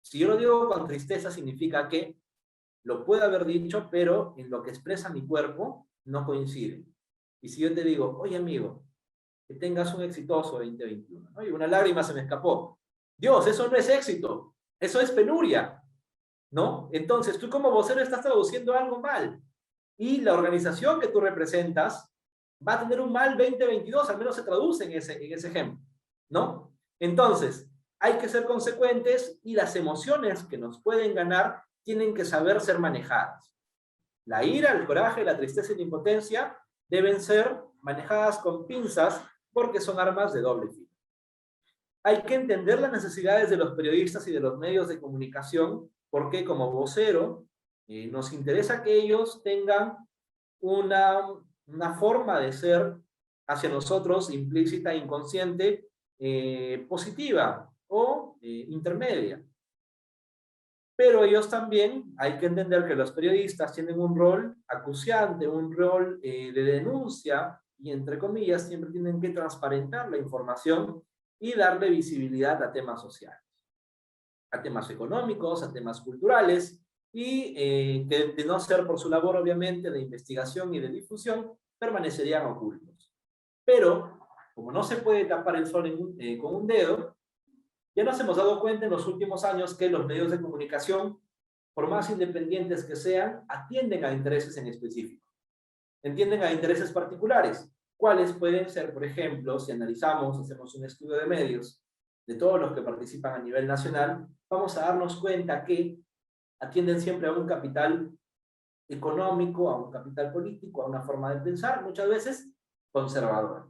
Si yo lo digo con tristeza significa que lo puedo haber dicho, pero en lo que expresa mi cuerpo no coincide. Y si yo te digo, oye amigo, que tengas un exitoso 2021, ¿no? Y una lágrima se me escapó. Dios, eso no es éxito, eso es penuria, ¿no? Entonces tú como vocero estás traduciendo algo mal. Y la organización que tú representas va a tener un mal 2022, al menos se traduce en ese ejemplo, ¿no? Entonces, hay que ser consecuentes y las emociones que nos pueden ganar tienen que saber ser manejadas. La ira, el coraje, la tristeza y la impotencia deben ser manejadas con pinzas porque son armas de doble filo. Hay que entender las necesidades de los periodistas y de los medios de comunicación porque como vocero nos interesa que ellos tengan una forma de ser hacia nosotros implícita e inconsciente, positiva o intermedia. Pero ellos también, hay que entender que los periodistas tienen un rol acuciante, un rol de denuncia, y entre comillas siempre tienen que transparentar la información y darle visibilidad a temas sociales, a temas económicos, a temas culturales, y que de no ser por su labor obviamente de investigación y de difusión, permanecerían ocultos. Pero, como no se puede tapar el sol con un dedo, ya nos hemos dado cuenta en los últimos años que los medios de comunicación, por más independientes que sean, atienden a intereses en específico. Entienden a intereses particulares. ¿Cuáles pueden ser, por ejemplo, si analizamos, hacemos un estudio de medios de todos los que participan a nivel nacional, vamos a darnos cuenta que atienden siempre a un capital económico, a un capital político, a una forma de pensar, muchas veces conservadora.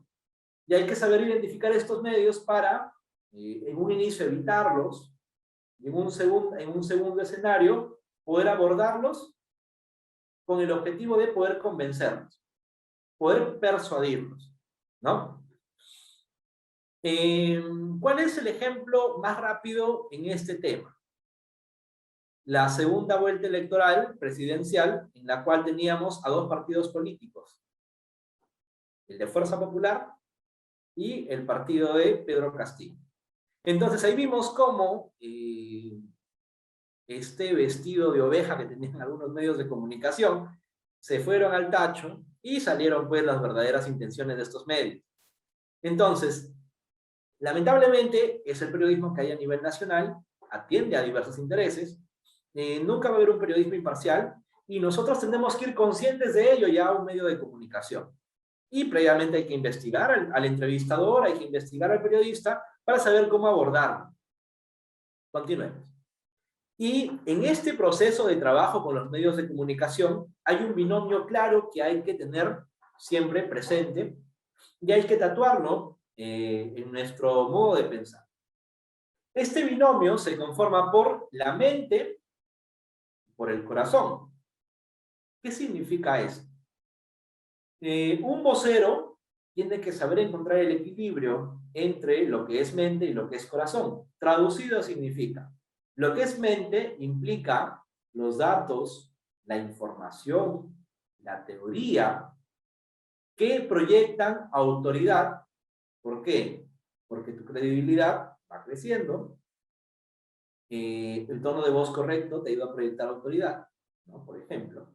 Y hay que saber identificar estos medios para, en un inicio, evitarlos, y en un segundo escenario, poder abordarlos con el objetivo de poder convencerlos, poder persuadirlos, ¿no? ¿Cuál es el ejemplo más rápido en este tema? La segunda vuelta electoral presidencial, en la cual teníamos a dos partidos políticos, el de Fuerza Popular y el partido de Pedro Castillo. Entonces ahí vimos cómo este vestido de oveja que tenían algunos medios de comunicación se fueron al tacho y salieron pues las verdaderas intenciones de estos medios. Entonces, lamentablemente es el periodismo que hay a nivel nacional, atiende a diversos intereses, nunca va a haber un periodismo imparcial y nosotros tenemos que ir conscientes de ello ya a un medio de comunicación. Y previamente hay que investigar al entrevistador, hay que investigar al periodista para saber cómo abordarlo. Continuemos. Y en este proceso de trabajo con los medios de comunicación hay un binomio claro que hay que tener siempre presente y hay que tatuarlo en nuestro modo de pensar. Este binomio se conforma por la mente y por el corazón. ¿Qué significa esto? Un vocero tiene que saber encontrar el equilibrio entre lo que es mente y lo que es corazón. Traducido significa, lo que es mente implica los datos, la información, la teoría, que proyectan autoridad. ¿Por qué? Porque tu credibilidad va creciendo, el tono de voz correcto te ayuda a proyectar autoridad, ¿no? Por ejemplo.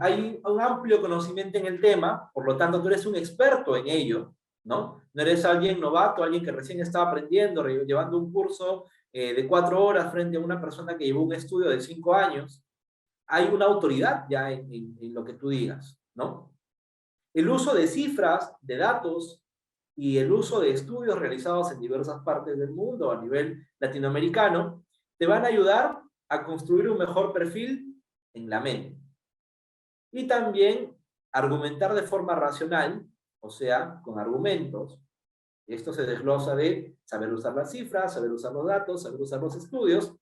Hay un amplio conocimiento en el tema, por lo tanto tú eres un experto en ello, ¿no? No eres alguien novato, alguien que recién está aprendiendo, llevando un curso de 4 horas frente a una persona que llevó un estudio de 5 años. Hay una autoridad ya en lo que tú digas, ¿no? El uso de cifras, de datos y el uso de estudios realizados en diversas partes del mundo a nivel latinoamericano te van a ayudar a construir un mejor perfil en la mente. Y también argumentar de forma racional, o sea, con argumentos. Esto se desglosa de saber usar las cifras, saber usar los datos, saber usar los estudios,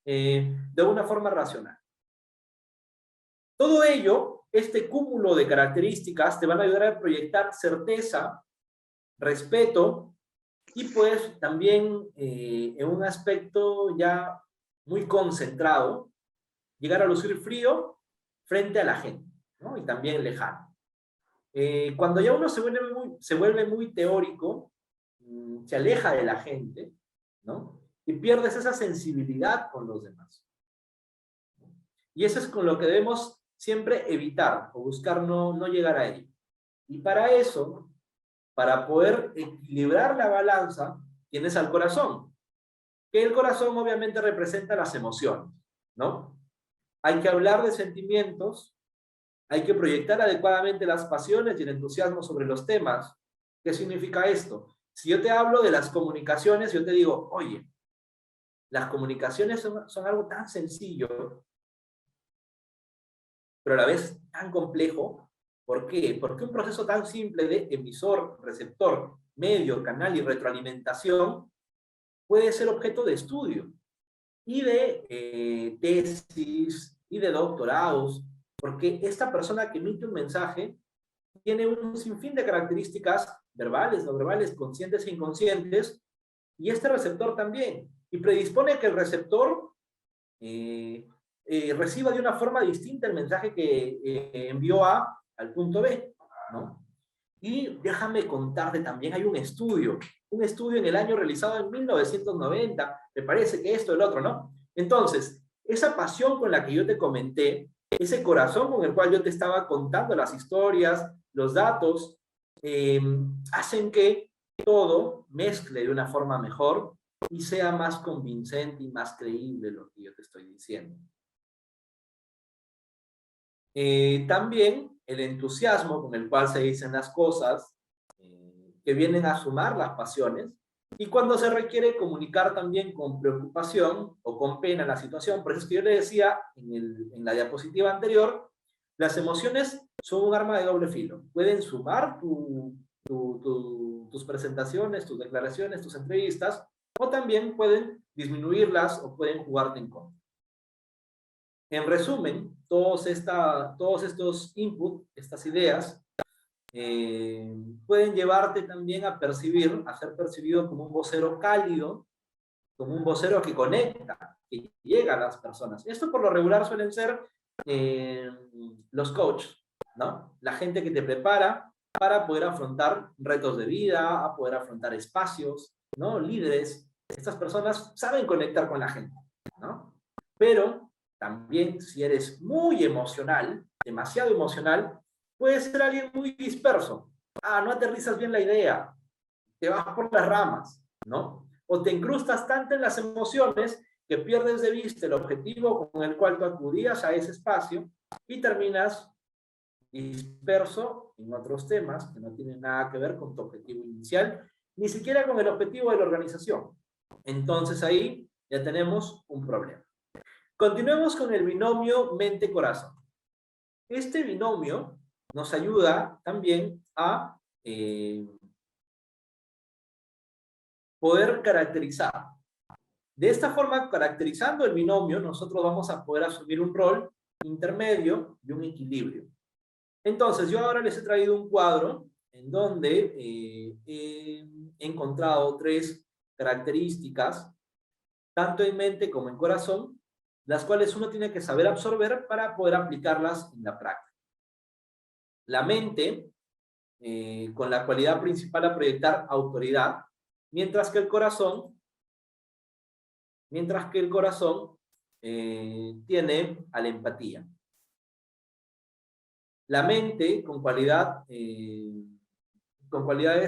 de una forma racional. Todo ello, este cúmulo de características, te van a ayudar a proyectar certeza, respeto, y pues también en un aspecto ya muy concentrado, llegar a lucir frío frente a la gente, ¿no? Y también lejano. Cuando ya uno se vuelve muy teórico, se aleja de la gente, ¿no? Y pierdes esa sensibilidad con los demás. Y eso es con lo que debemos siempre evitar o buscar no llegar a ello. Y para eso, para poder equilibrar la balanza, tienes al corazón, que el corazón obviamente representa las emociones, ¿no? Hay que hablar de sentimientos, hay que proyectar adecuadamente las pasiones y el entusiasmo sobre los temas. ¿Qué significa esto? Si yo te hablo de las comunicaciones, yo te digo, oye, las comunicaciones son algo tan sencillo, pero a la vez tan complejo. ¿Por qué? Porque un proceso tan simple de emisor, receptor, medio, canal y retroalimentación puede ser objeto de estudio y de tesis y de doctorados, porque esta persona que emite un mensaje tiene un sinfín de características verbales, no verbales, conscientes e inconscientes, y este receptor también, y predispone a que el receptor reciba de una forma distinta el mensaje que envió al punto B, ¿no? Y déjame contarte también, hay un estudio en el año realizado en 1990, me parece que esto, el otro, ¿no? Entonces, esa pasión con la que yo te comenté, ese corazón con el cual yo te estaba contando las historias, los datos, hacen que todo mezcle de una forma mejor y sea más convincente y más creíble lo que yo te estoy diciendo. También el entusiasmo con el cual se dicen las cosas, que vienen a sumar las pasiones, y cuando se requiere comunicar también con preocupación o con pena la situación. Por eso es que yo le decía en la diapositiva anterior, las emociones son un arma de doble filo. Pueden sumar tus presentaciones, tus declaraciones, tus entrevistas, o también pueden disminuirlas o pueden jugarte en contra. En resumen, todos estos inputs, estas ideas, pueden llevarte también a ser percibido como un vocero cálido, como un vocero que conecta, que llega a las personas. Esto por lo regular suelen ser los coaches, ¿no? La gente que te prepara para poder afrontar retos de vida, a poder afrontar espacios, ¿no? Líderes. Estas personas saben conectar con la gente, ¿no? Pero también si eres muy emocional, demasiado emocional, puedes ser alguien muy disperso. No aterrizas bien la idea, te vas por las ramas, ¿no? O te incrustas tanto en las emociones que pierdes de vista el objetivo con el cual tú acudías a ese espacio y terminas disperso en otros temas que no tienen nada que ver con tu objetivo inicial, ni siquiera con el objetivo de la organización. Entonces ahí ya tenemos un problema. Continuemos con el binomio mente-corazón. Este binomio nos ayuda también a poder caracterizar. De esta forma, caracterizando el binomio, nosotros vamos a poder asumir un rol intermedio y un equilibrio. Entonces, yo ahora les he traído un cuadro en donde he encontrado 3 características, tanto en mente como en corazón, las cuales uno tiene que saber absorber para poder aplicarlas en la práctica. La mente, con la cualidad principal a proyectar autoridad, mientras que el corazón mientras que el corazón tiene a la empatía. La mente, con cualidades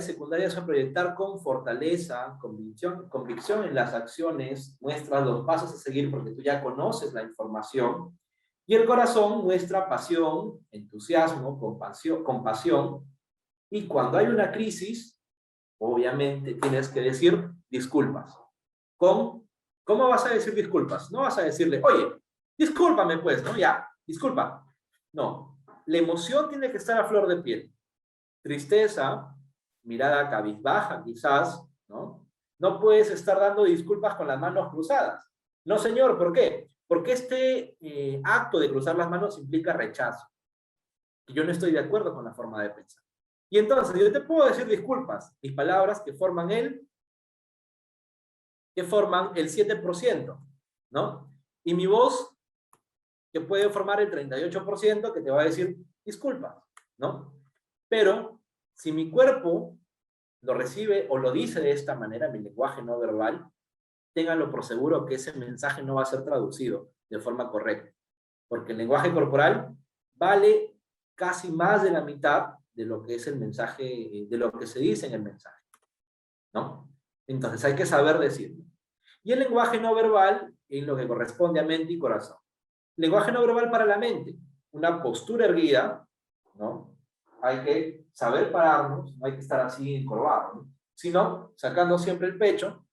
secundarias a proyectar con fortaleza, convicción en las acciones, muestra los pasos a seguir porque tú ya conoces la información, y el corazón muestra pasión, entusiasmo, compasión, y cuando hay una crisis, obviamente tienes que decir disculpas. ¿Cómo vas a decir disculpas? No vas a decirle, oye, discúlpame pues, ¿no? Ya, disculpa. No, la emoción tiene que estar a flor de piel. Tristeza, mirada cabizbaja quizás, ¿no? No puedes estar dando disculpas con las manos cruzadas. No, señor, ¿por qué? Porque este acto de cruzar las manos implica rechazo. Y yo no estoy de acuerdo con la forma de pensar. Y entonces yo te puedo decir disculpas, mis palabras que forman el 7%, ¿no? Y mi voz que puede formar el 38% que te va a decir disculpas, ¿no? Pero si mi cuerpo lo recibe o lo dice de esta manera, mi lenguaje no verbal, ténganlo por seguro que ese mensaje no va a ser traducido de forma correcta, porque el lenguaje corporal vale casi más de la mitad de lo que es el mensaje, de lo que se dice en el mensaje, ¿no? Entonces hay que saber decirlo. Y el lenguaje no verbal es lo que corresponde a mente y corazón. Lenguaje no verbal para la mente, una postura erguida, ¿no? Hay que saber pararnos, no hay que estar así encorvado, ¿no? Sino sacando siempre el pecho,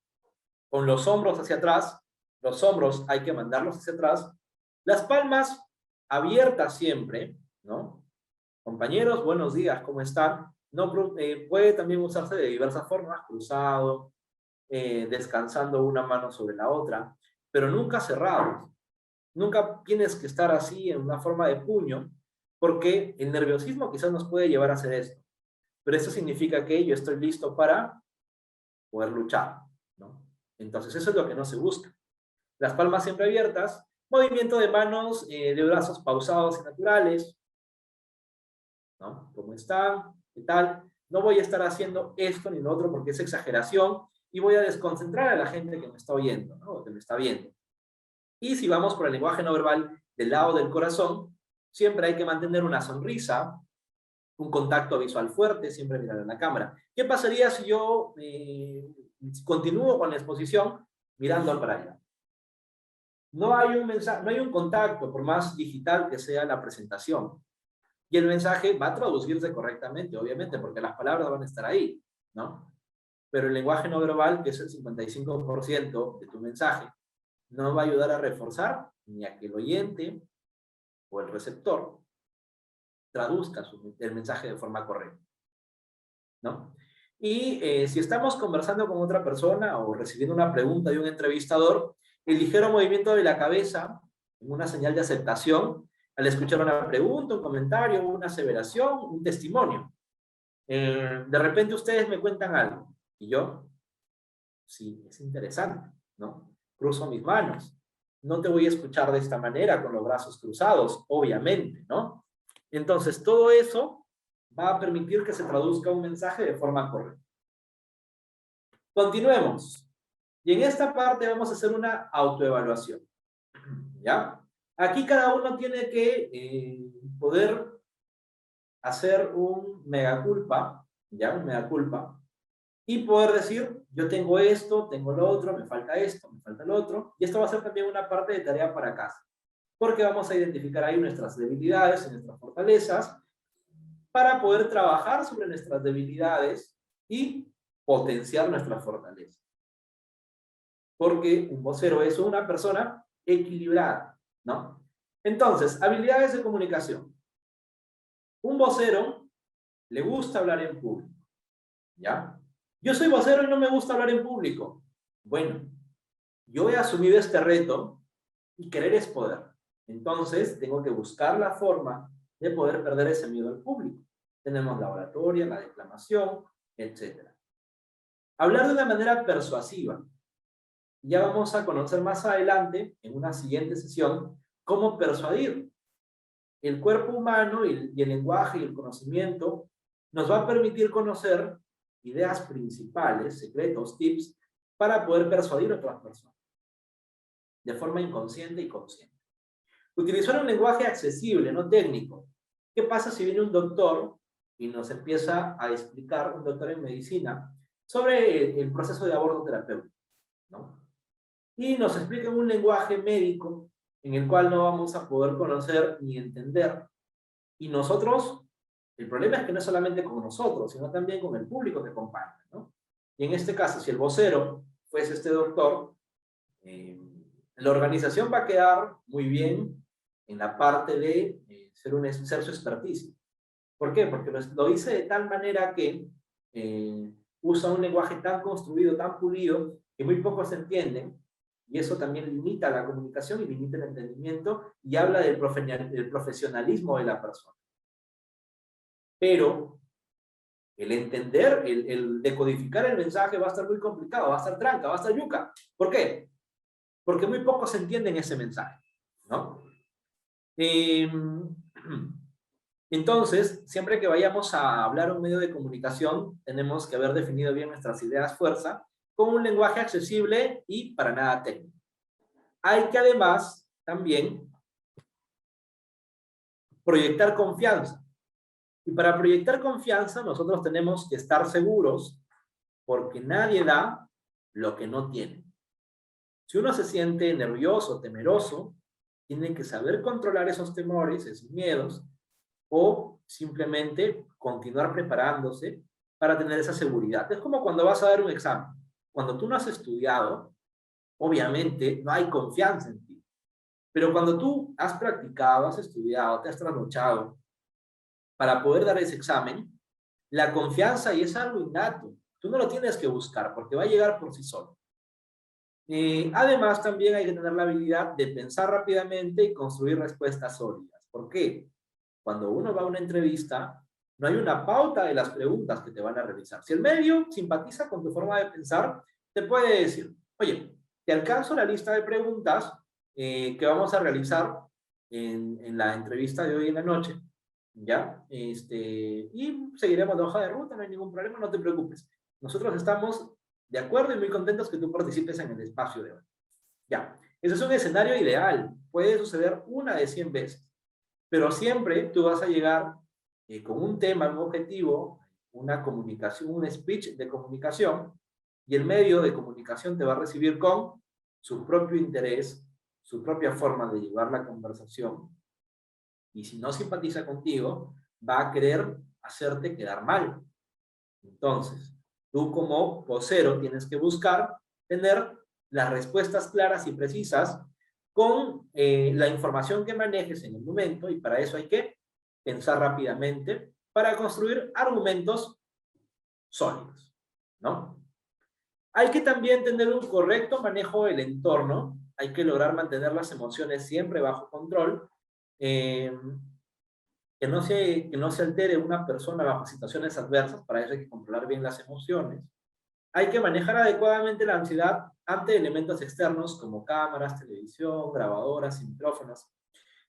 con los hombros hacia atrás, los hombros hay que mandarlos hacia atrás, las palmas abiertas siempre, ¿no? Compañeros, buenos días, ¿cómo están? No, puede también usarse de diversas formas, cruzado, descansando una mano sobre la otra, pero nunca cerrados. Nunca tienes que estar así en una forma de puño, porque el nerviosismo quizás nos puede llevar a hacer esto. Pero eso significa que yo estoy listo para poder luchar, ¿no? Entonces eso es lo que no se busca. Las palmas siempre abiertas, movimiento de manos, de brazos pausados y naturales, ¿no? ¿Cómo están? ¿Qué tal? No voy a estar haciendo esto ni lo otro porque es exageración y voy a desconcentrar a la gente que me está oyendo, ¿no? O que me está viendo. Y si vamos por el lenguaje no verbal del lado del corazón, siempre hay que mantener una sonrisa, un contacto visual fuerte, siempre mirar a la cámara. ¿Qué pasaría si yo continúo con la exposición mirando para allá? No hay un mensaje, no hay un contacto, por más digital que sea la presentación. Y el mensaje va a traducirse correctamente, obviamente, porque las palabras van a estar ahí, ¿no? Pero el lenguaje no verbal, que es el 55% de tu mensaje, no va a ayudar a reforzar ni a que el oyente o el receptor traduzca el mensaje de forma correcta, ¿no? Y si estamos conversando con otra persona o recibiendo una pregunta de un entrevistador, el ligero movimiento de la cabeza, en una señal de aceptación, al escuchar una pregunta, un comentario, una aseveración, un testimonio. De repente ustedes me cuentan algo, y yo, sí, es interesante, ¿no? Cruzo mis manos. No te voy a escuchar de esta manera, con los brazos cruzados, obviamente, ¿no? Entonces, todo eso va a permitir que se traduzca un mensaje de forma correcta. Continuemos. Y en esta parte vamos a hacer una autoevaluación. ¿Ya? Aquí cada uno tiene que poder hacer un mea culpa, ¿ya? Un mea culpa. Y poder decir, yo tengo esto, tengo lo otro, me falta esto, me falta lo otro. Y esto va a ser también una parte de tarea para casa. Porque vamos a identificar ahí nuestras debilidades y nuestras fortalezas para poder trabajar sobre nuestras debilidades y potenciar nuestras fortalezas. Porque un vocero es una persona equilibrada, ¿no? Entonces, habilidades de comunicación. Un vocero le gusta hablar en público, ¿ya? Yo soy vocero y no me gusta hablar en público. Bueno, yo he asumido este reto y querer es poder. Entonces, tengo que buscar la forma de poder perder ese miedo al público. Tenemos la oratoria, la declamación, etc. Hablar de una manera persuasiva. Ya vamos a conocer más adelante, en una siguiente sesión, cómo persuadir. El cuerpo humano y el lenguaje y el conocimiento nos va a permitir conocer ideas principales, secretos, tips, para poder persuadir a otras personas. de forma inconsciente y consciente. Utilizar un lenguaje accesible, no técnico. ¿Qué pasa si viene un doctor y nos empieza a explicar, un doctor en medicina, sobre el proceso de aborto terapéutico, ¿no? Y nos explica en un lenguaje médico en el cual no vamos a poder conocer ni entender. Y nosotros, el problema es que no es solamente con nosotros, sino también con el público que acompaña, ¿no? Y en este caso, si el vocero fuese este doctor, la organización va a quedar muy bien en la parte de ser su experticia. ¿Por qué? Porque lo hice de tal manera que usa un lenguaje tan construido, tan pulido, que muy pocos entienden, y eso también limita la comunicación y limita el entendimiento, y habla del profesionalismo de la persona. Pero el entender, el decodificar el mensaje va a estar muy complicado, va a estar tranca, va a estar yuca. ¿Por qué? Porque muy pocos entienden ese mensaje, ¿no? Entonces, siempre que vayamos a hablar un medio de comunicación, tenemos que haber definido bien nuestras ideas fuerza, con un lenguaje accesible y para nada técnico. Hay que además también proyectar confianza. Y para proyectar confianza nosotros tenemos que estar seguros porque nadie da lo que no tiene. Si uno se siente nervioso, temeroso, tiene que saber controlar esos temores, esos miedos, o simplemente continuar preparándose para tener esa seguridad. Es como cuando vas a dar un examen. Cuando tú no has estudiado, obviamente no hay confianza en ti. Pero cuando tú has practicado, has estudiado, te has trasnochado para poder dar ese examen, la confianza y es algo innato. Tú no lo tienes que buscar porque va a llegar por sí solo. Además, también hay que tener la habilidad de pensar rápidamente y construir respuestas sólidas. ¿Por qué? Cuando uno va a una entrevista, no hay una pauta de las preguntas que te van a realizar. Si el medio simpatiza con tu forma de pensar, te puede decir, oye, te alcanzo la lista de preguntas que vamos a realizar en la entrevista de hoy en la noche, ¿ya? Y seguiremos la hoja de ruta, no hay ningún problema, no te preocupes. Nosotros estamos de acuerdo y muy contentos que tú participes en el espacio de hoy. Ya, ese es un escenario ideal, puede suceder una de 100 veces, pero siempre tú vas a llegar con un tema, un objetivo, una comunicación, un speech de comunicación, y el medio de comunicación te va a recibir con su propio interés, su propia forma de llevar la conversación, y si no simpatiza contigo, va a querer hacerte quedar mal. Entonces, tú como vocero tienes que buscar tener las respuestas claras y precisas con la información que manejes en el momento, y para eso hay que pensar rápidamente para construir argumentos sólidos, ¿no? Hay que también tener un correcto manejo del entorno, hay que lograr mantener las emociones siempre bajo control, que no se altere una persona bajo situaciones adversas, para eso hay que controlar bien las emociones. Hay que manejar adecuadamente la ansiedad ante elementos externos como cámaras, televisión, grabadoras y micrófonos.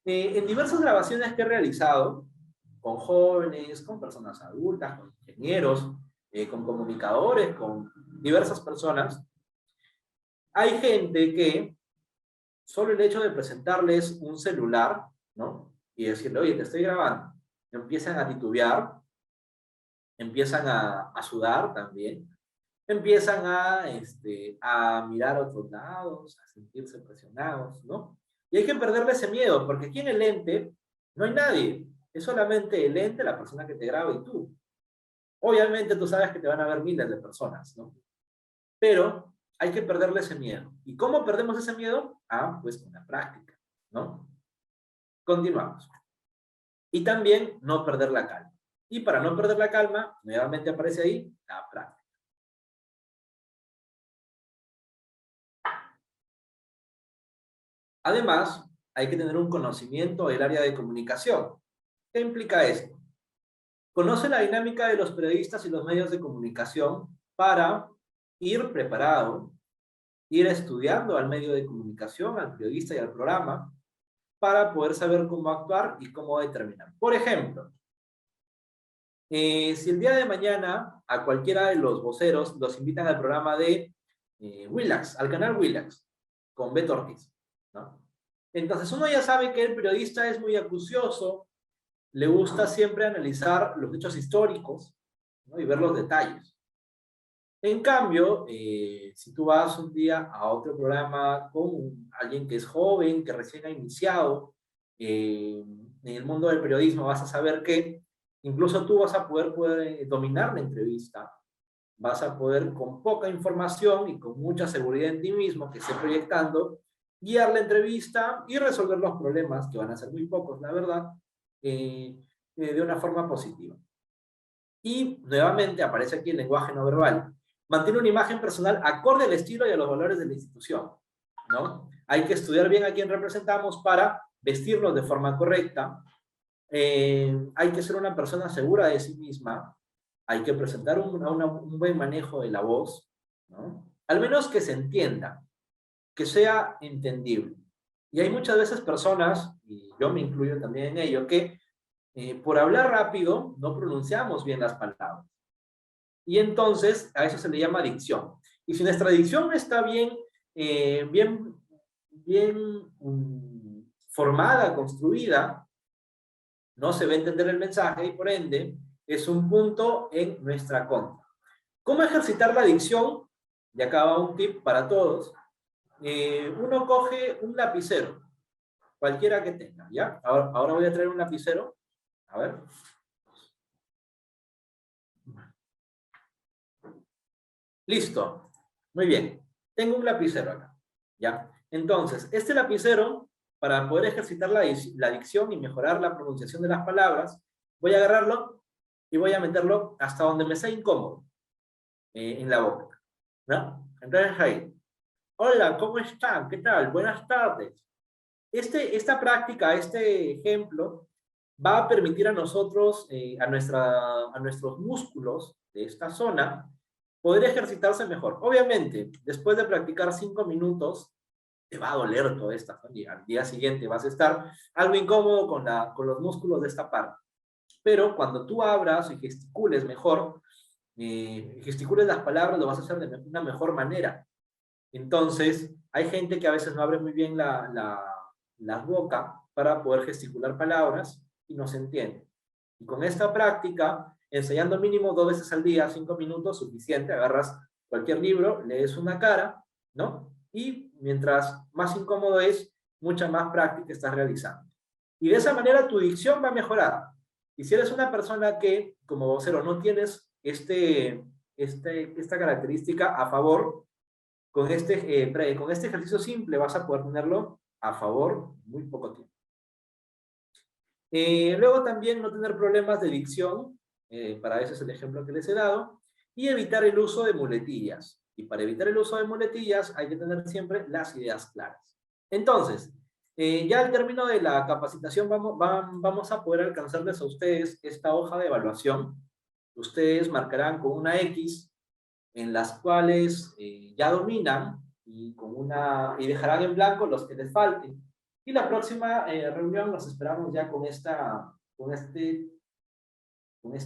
En diversas grabaciones que he realizado, con jóvenes, con personas adultas, con ingenieros, con comunicadores, con diversas personas, hay gente que solo el hecho de presentarles un celular, ¿no? Y decirle, oye, te estoy grabando, empiezan a titubear, empiezan a sudar también, empiezan a mirar a otros lados, a sentirse presionados, ¿no? Y hay que perderle ese miedo, porque aquí en el ente no hay nadie, es solamente el ente, la persona que te graba y tú. Obviamente tú sabes que te van a ver miles de personas, ¿no? Pero hay que perderle ese miedo. ¿Y cómo perdemos ese miedo? Ah, pues con la práctica, ¿no? Continuamos. Y también no perder la calma. Y para no perder la calma, nuevamente aparece ahí la práctica. Además, hay que tener un conocimiento del área de comunicación. ¿Qué implica esto? Conoce la dinámica de los periodistas y los medios de comunicación para ir preparado, ir estudiando al medio de comunicación, al periodista y al programa, para poder saber cómo actuar y cómo determinar. Por ejemplo, si el día de mañana a cualquiera de los voceros los invitan al programa de Willax, al canal Willax, con Beto Ortiz, ¿no? Entonces uno ya sabe que el periodista es muy acucioso, le gusta siempre analizar los hechos históricos, ¿no? Y ver los detalles. En cambio, si tú vas un día a otro programa con alguien que es joven, que recién ha iniciado en el mundo del periodismo, vas a saber que incluso tú vas a poder dominar la entrevista, vas a poder con poca información y con mucha seguridad en ti mismo que esté proyectando, guiar la entrevista y resolver los problemas, que van a ser muy pocos, la verdad, de una forma positiva. Y nuevamente aparece aquí el lenguaje no verbal. Mantiene una imagen personal acorde al estilo y a los valores de la institución, ¿no? Hay que estudiar bien a quién representamos para vestirnos de forma correcta. Hay que ser una persona segura de sí misma. Hay que presentar un buen manejo de la voz, ¿no? Al menos que se entienda, que sea entendible. Y hay muchas veces personas, y yo me incluyo también en ello, que por hablar rápido no pronunciamos bien las palabras. Y entonces a eso se le llama dicción. Y si nuestra dicción no está bien formada, construida, no se va a entender el mensaje y por ende es un punto en nuestra contra. ¿Cómo ejercitar la dicción? Y acá va un tip para todos. Uno coge un lapicero, cualquiera que tenga, ¿ya? Ahora voy a traer un lapicero. A ver. Listo. Muy bien. Tengo un lapicero acá, ¿ya? Entonces, este lapicero, para poder ejercitar la dicción y mejorar la pronunciación de las palabras, voy a agarrarlo y voy a meterlo hasta donde me sea incómodo, en la boca, ¿no? Entonces ahí, hola, ¿cómo están? ¿Qué tal? Buenas tardes. Esta práctica, este ejemplo, va a permitir a nosotros, a nuestros músculos de esta zona, poder ejercitarse mejor. Obviamente, después de practicar 5 minutos, te va a doler toda esta zona y al día siguiente vas a estar algo incómodo con los músculos de esta parte. Pero cuando tú abras y gesticules mejor, gesticules las palabras, lo vas a hacer de una mejor manera. Entonces, hay gente que a veces no abre muy bien la boca para poder gesticular palabras y no se entiende. Y con esta práctica, ensayando mínimo 2 veces al día, 5 minutos, suficiente, agarras cualquier libro, lees una cara, ¿no? Y mientras más incómodo es, mucha más práctica estás realizando. Y de esa manera tu dicción va a mejorar. Y si eres una persona que, como vocero, no tienes esta característica a favor, con este ejercicio simple vas a poder tenerlo a favor muy poco tiempo. Luego también no tener problemas de dicción, para eso es el ejemplo que les he dado, y evitar el uso de muletillas. Y para evitar el uso de muletillas hay que tener siempre las ideas claras. Entonces, ya al término de la capacitación vamos a poder alcanzarles a ustedes esta hoja de evaluación. Ustedes marcarán con una X en las cuales ya dominan y dejarán en blanco los que les falten. Y la próxima reunión los esperamos ya con esta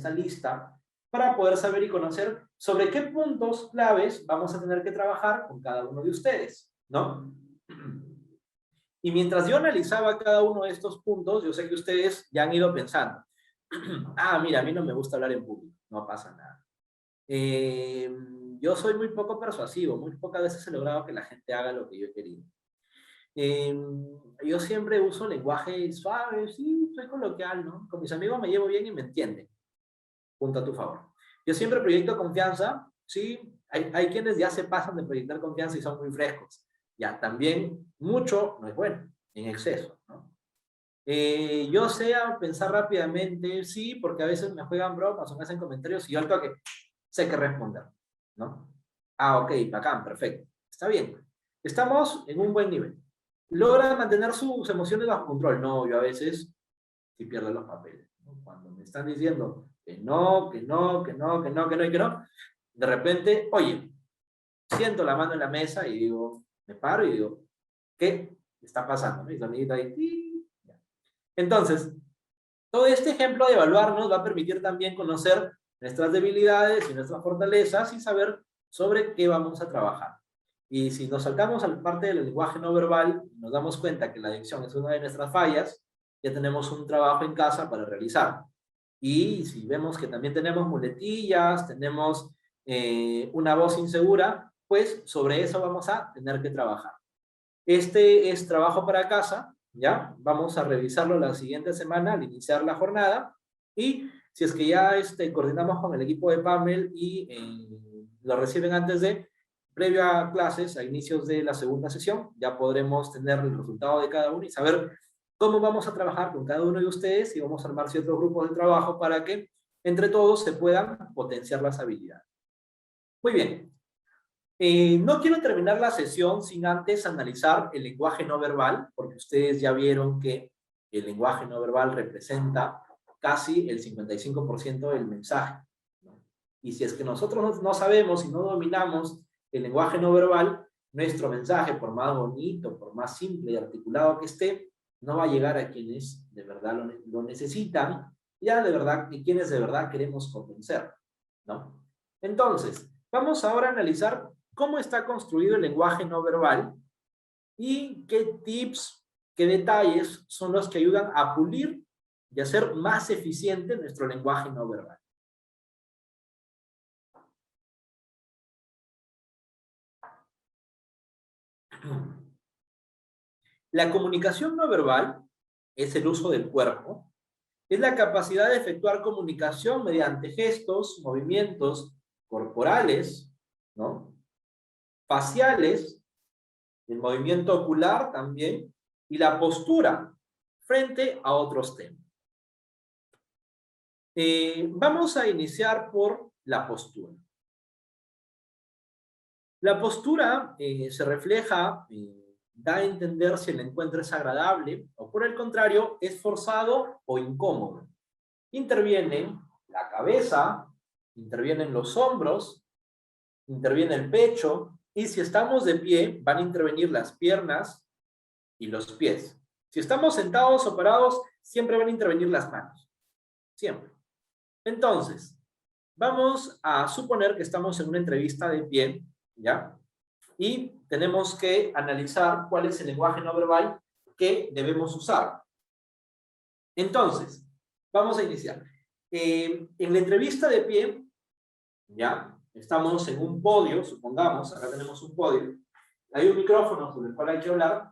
lista para poder saber y conocer sobre qué puntos claves vamos a tener que trabajar con cada uno de ustedes, ¿no? Y mientras yo analizaba cada uno de estos puntos, yo sé que ustedes ya han ido pensando, mira, a mí no me gusta hablar en público, no pasa nada. Yo soy muy poco persuasivo, muy pocas veces he logrado que la gente haga lo que yo he querido. Yo siempre uso lenguaje suave, sí, soy coloquial, ¿no? Con mis amigos me llevo bien y me entienden. Punto a tu favor. Yo siempre proyecto confianza, sí, hay quienes ya se pasan de proyectar confianza y son muy frescos. Ya, también mucho no es bueno, en exceso, ¿no? Yo sé pensar rápidamente, sí, porque a veces me juegan bromas o me hacen comentarios y yo al toque sé qué responder, ¿no? Ok, bacán, perfecto. Está bien. Estamos en un buen nivel. ¿Logra mantener sus emociones bajo control? No, yo a veces sí pierdo los papeles, ¿no? Cuando me están diciendo que no, que no, que no, que no, que no y que no, de repente, oye, siento la mano en la mesa y digo, me paro y digo, ¿qué está pasando? Mi sonidito ahí. Entonces, todo este ejemplo de evaluarnos va a permitir también conocer nuestras debilidades y nuestras fortalezas y saber sobre qué vamos a trabajar. Y si nos saltamos a la parte del lenguaje no verbal, nos damos cuenta que la dicción es una de nuestras fallas, ya tenemos un trabajo en casa para realizar. Y si vemos que también tenemos muletillas, tenemos una voz insegura, pues sobre eso vamos a tener que trabajar. Este es trabajo para casa, ¿ya? Vamos a revisarlo la siguiente semana al iniciar la jornada, y si es que ya coordinamos con el equipo de PAMEL y lo reciben antes de, previo a clases, a inicios de la segunda sesión, ya podremos tener el resultado de cada uno y saber cómo vamos a trabajar con cada uno de ustedes, y vamos a armar ciertos grupos de trabajo para que entre todos se puedan potenciar las habilidades. Muy bien. No quiero terminar la sesión sin antes analizar el lenguaje no verbal, porque ustedes ya vieron que el lenguaje no verbal representa casi el 55% del mensaje, ¿no? Y si es que nosotros no sabemos y no dominamos el lenguaje no verbal, nuestro mensaje, por más bonito, por más simple y articulado que esté, no va a llegar a quienes de verdad lo necesitan, ya de verdad, y quienes de verdad queremos convencer, ¿no? Entonces, vamos ahora a analizar cómo está construido el lenguaje no verbal y qué tips, qué detalles son los que ayudan a pulir y hacer más eficiente nuestro lenguaje no verbal. La comunicación no verbal es el uso del cuerpo, es la capacidad de efectuar comunicación mediante gestos, movimientos corporales, ¿no? Faciales, el movimiento ocular también, y la postura frente a otros temas. Vamos a iniciar por la postura. La postura se refleja, da a entender si el encuentro es agradable o por el contrario es forzado o incómodo. Intervienen la cabeza, intervienen los hombros, interviene el pecho, y si estamos de pie van a intervenir las piernas y los pies. Si estamos sentados o parados, siempre van a intervenir las manos. Siempre. Entonces, vamos a suponer que estamos en una entrevista de pie, ¿ya? Y tenemos que analizar cuál es el lenguaje no verbal que debemos usar. Entonces, vamos a iniciar. En la entrevista de pie, ¿ya? Estamos en un podio, supongamos, acá tenemos un podio. Hay un micrófono sobre el cual hay que hablar.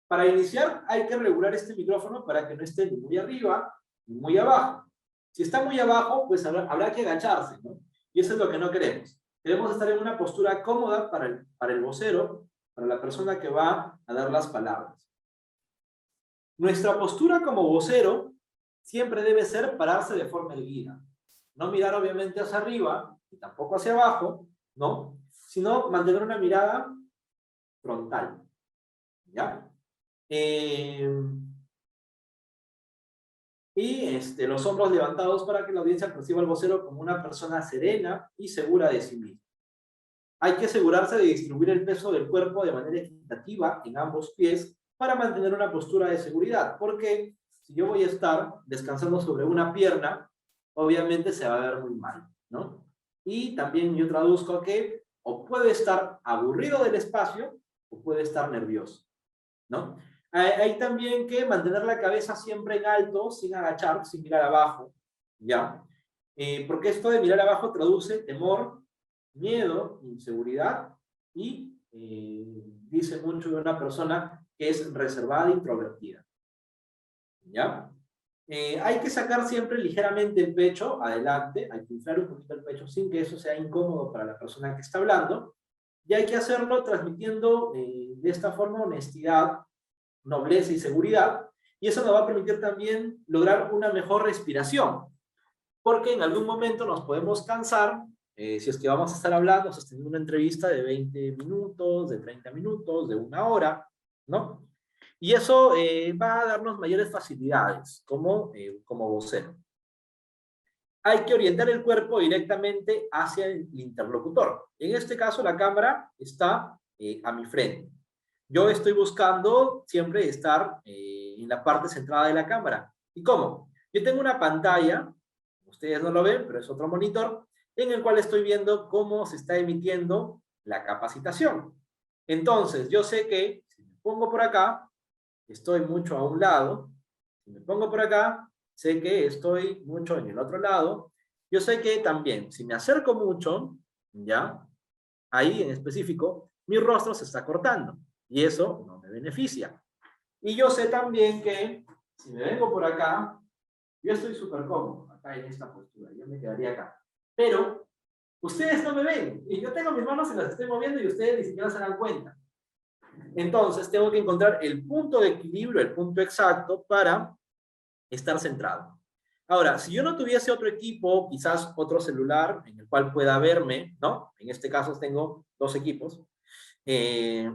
Para iniciar, hay que regular este micrófono para que no esté ni muy arriba ni muy abajo. Si está muy abajo, pues habrá que agacharse, ¿no? Y eso es lo que no queremos. Queremos estar en una postura cómoda para el vocero, para la persona que va a dar las palabras. Nuestra postura como vocero siempre debe ser pararse de forma erguida. No mirar obviamente hacia arriba, y tampoco hacia abajo, ¿no? Sino mantener una mirada frontal, ¿ya? Y los hombros levantados para que la audiencia perciba al vocero como una persona serena y segura de sí misma. Hay que asegurarse de distribuir el peso del cuerpo de manera equitativa en ambos pies para mantener una postura de seguridad, porque si yo voy a estar descansando sobre una pierna, obviamente se va a ver muy mal, ¿no? Y también yo traduzco a que o puede estar aburrido del espacio o puede estar nervioso, ¿no? Hay también que mantener la cabeza siempre en alto, sin agachar, sin mirar abajo, ¿ya? Porque esto de mirar abajo traduce temor, miedo, inseguridad, y dice mucho de una persona que es reservada e introvertida, ¿ya? Hay que sacar siempre ligeramente el pecho adelante, hay que inflar un poquito el pecho sin que eso sea incómodo para la persona que está hablando, y hay que hacerlo transmitiendo de esta forma honestidad, nobleza y seguridad, y eso nos va a permitir también lograr una mejor respiración, porque en algún momento nos podemos cansar, si es que vamos a estar hablando, sosteniendo una entrevista de 20 minutos, de 30 minutos, de 1 hora, ¿no? Y eso va a darnos mayores facilidades como vocero. Hay que orientar el cuerpo directamente hacia el interlocutor. En este caso, la cámara está a mi frente. Yo estoy buscando siempre estar en la parte centrada de la cámara. ¿Y cómo? Yo tengo una pantalla, ustedes no lo ven, pero es otro monitor, en el cual estoy viendo cómo se está emitiendo la capacitación. Entonces, yo sé que si me pongo por acá, estoy mucho a un lado. Si me pongo por acá, sé que estoy mucho en el otro lado. Yo sé que también, si me acerco mucho, ¿ya? Ahí en específico, mi rostro se está cortando. Y eso no me beneficia. Y yo sé también que si me vengo por acá, yo estoy súper cómodo acá en esta postura. Yo me quedaría acá. Pero ustedes no me ven. Y yo tengo mis manos y las estoy moviendo y ustedes ni siquiera se dan cuenta. Entonces tengo que encontrar el punto de equilibrio, el punto exacto para estar centrado. Ahora, si yo no tuviese otro equipo, quizás otro celular en el cual pueda verme, ¿no? En este caso tengo 2 equipos. ¿Qué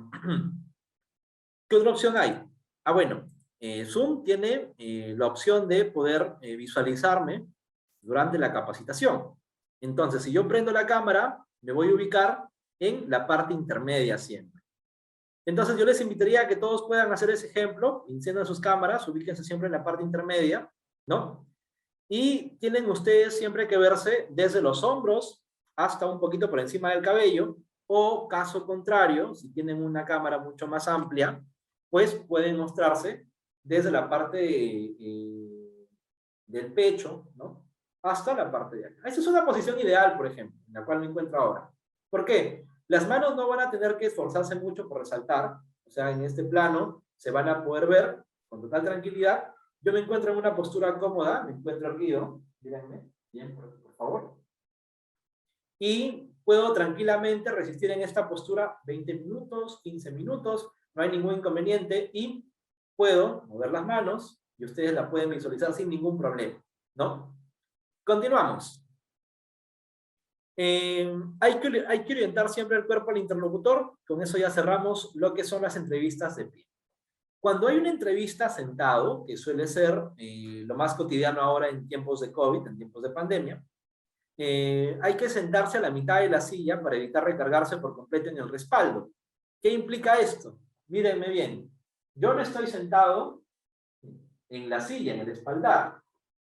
otra opción hay? Ah, bueno, Zoom tiene la opción de poder visualizarme durante la capacitación. Entonces, si yo prendo la cámara, me voy a ubicar en la parte intermedia siempre. Entonces, yo les invitaría a que todos puedan hacer ese ejemplo, enciendan sus cámaras, ubíquense siempre en la parte intermedia, ¿no? Y tienen ustedes siempre que verse desde los hombros hasta un poquito por encima del cabello, o caso contrario, si tienen una cámara mucho más amplia, pues pueden mostrarse desde la parte del pecho, ¿no? Hasta la parte de acá. Esa es una posición ideal, por ejemplo, en la cual me encuentro ahora. ¿Por qué? Las manos no van a tener que esforzarse mucho por resaltar, o sea, en este plano se van a poder ver con total tranquilidad. Yo me encuentro en una postura cómoda, me encuentro erguido, mírenme, bien, por favor. Y puedo tranquilamente resistir en esta postura 20 minutos, 15 minutos, no hay ningún inconveniente y puedo mover las manos y ustedes la pueden visualizar sin ningún problema, ¿no? Continuamos. Hay que orientar siempre el cuerpo al interlocutor. Con eso ya cerramos lo que son las entrevistas de pie. Cuando hay una entrevista sentado, que suele ser lo más cotidiano ahora en tiempos de COVID, en tiempos de pandemia, hay que sentarse a la mitad de la silla para evitar recargarse por completo en el respaldo. ¿Qué implica esto? Mírenme bien. Yo no estoy sentado en la silla, en el espaldar.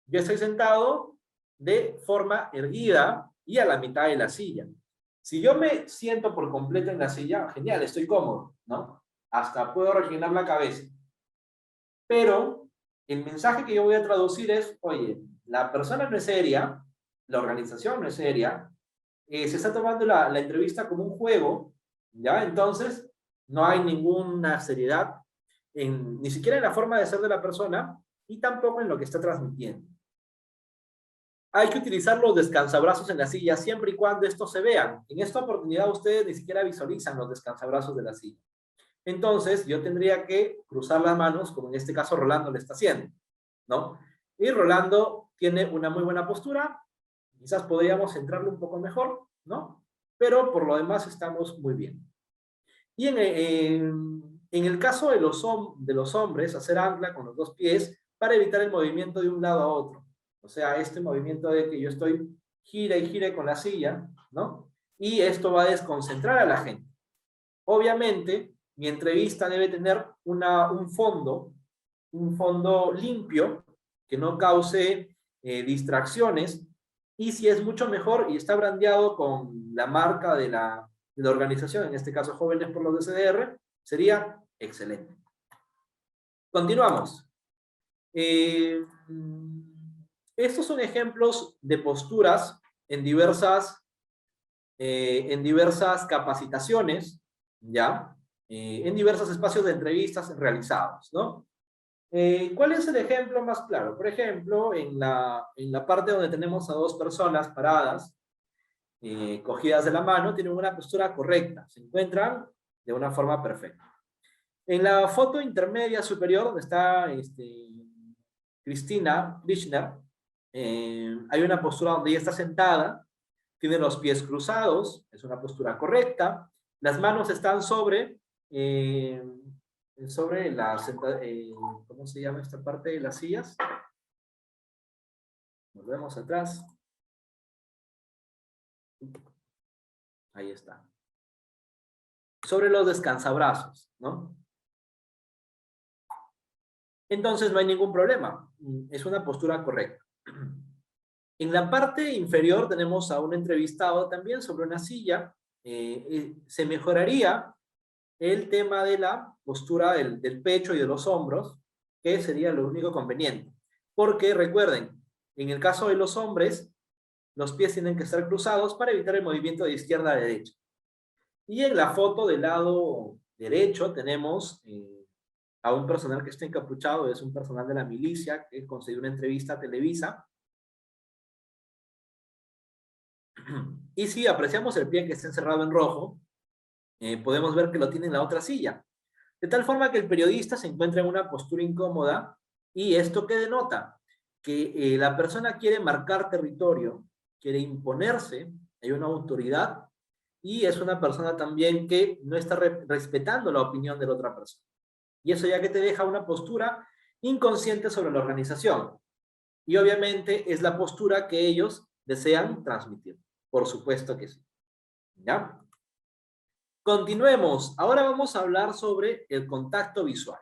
Yo estoy sentado de forma erguida y a la mitad de la silla. Si yo me siento por completo en la silla, genial, estoy cómodo, ¿no? Hasta puedo reclinar la cabeza. Pero el mensaje que yo voy a traducir es, oye, la persona no es seria, la organización no es seria, se está tomando la entrevista como un juego, ¿ya? Entonces, no hay ninguna seriedad, ni siquiera en la forma de ser de la persona, y tampoco en lo que está transmitiendo. Hay que utilizar los descansabrazos en la silla siempre y cuando estos se vean. En esta oportunidad ustedes ni siquiera visualizan los descansabrazos de la silla. Entonces, yo tendría que cruzar las manos, como en este caso Rolando lo está haciendo, ¿no? Y Rolando tiene una muy buena postura, quizás podríamos centrarlo un poco mejor, ¿no? Pero por lo demás estamos muy bien. Y en el caso de los hombres, hacer ancla con los 2 pies para evitar el movimiento de un lado a otro. O sea, este movimiento de que yo estoy gira y gira con la silla, ¿no? Y esto va a desconcentrar a la gente. Obviamente, mi entrevista debe tener un fondo limpio, que no cause distracciones, y si es mucho mejor y está brandeado con la marca de la organización, en este caso Jóvenes por los DCDR, sería excelente. Continuamos. Estos son ejemplos de posturas en diversas capacitaciones, ¿ya? En diversos espacios de entrevistas realizados, ¿no? ¿Cuál es el ejemplo más claro? Por ejemplo, en la parte donde tenemos a 2 personas paradas, cogidas de la mano, tienen una postura correcta, se encuentran de una forma perfecta. En la foto intermedia superior, donde está Cristina Kirchner, hay una postura donde ella está sentada, tiene los pies cruzados, es una postura correcta, las manos están sobre ¿cómo se llama esta parte de las sillas? Volvemos atrás. Ahí está. Sobre los descansabrazos, ¿no? Entonces no hay ningún problema. Es una postura correcta. En la parte inferior tenemos a un entrevistado también sobre una silla. Se mejoraría el tema de la postura del pecho y de los hombros, que sería lo único conveniente. Porque recuerden, en el caso de los hombres, los pies tienen que estar cruzados para evitar el movimiento de izquierda a derecha. Y en la foto del lado derecho tenemos a un personal que está encapuchado, es un personal de la milicia que concedió una entrevista a Televisa. Y si apreciamos el pie que está encerrado en rojo, podemos ver que lo tiene en la otra silla. De tal forma que el periodista se encuentra en una postura incómoda, y esto que denota que la persona quiere marcar territorio, quiere imponerse, hay una autoridad, y es una persona también que no está respetando la opinión de la otra persona. Y eso ya que te deja una postura inconsciente sobre la organización. Y obviamente es la postura que ellos desean transmitir. Por supuesto que sí. ¿Ya? Continuemos. Ahora vamos a hablar sobre el contacto visual.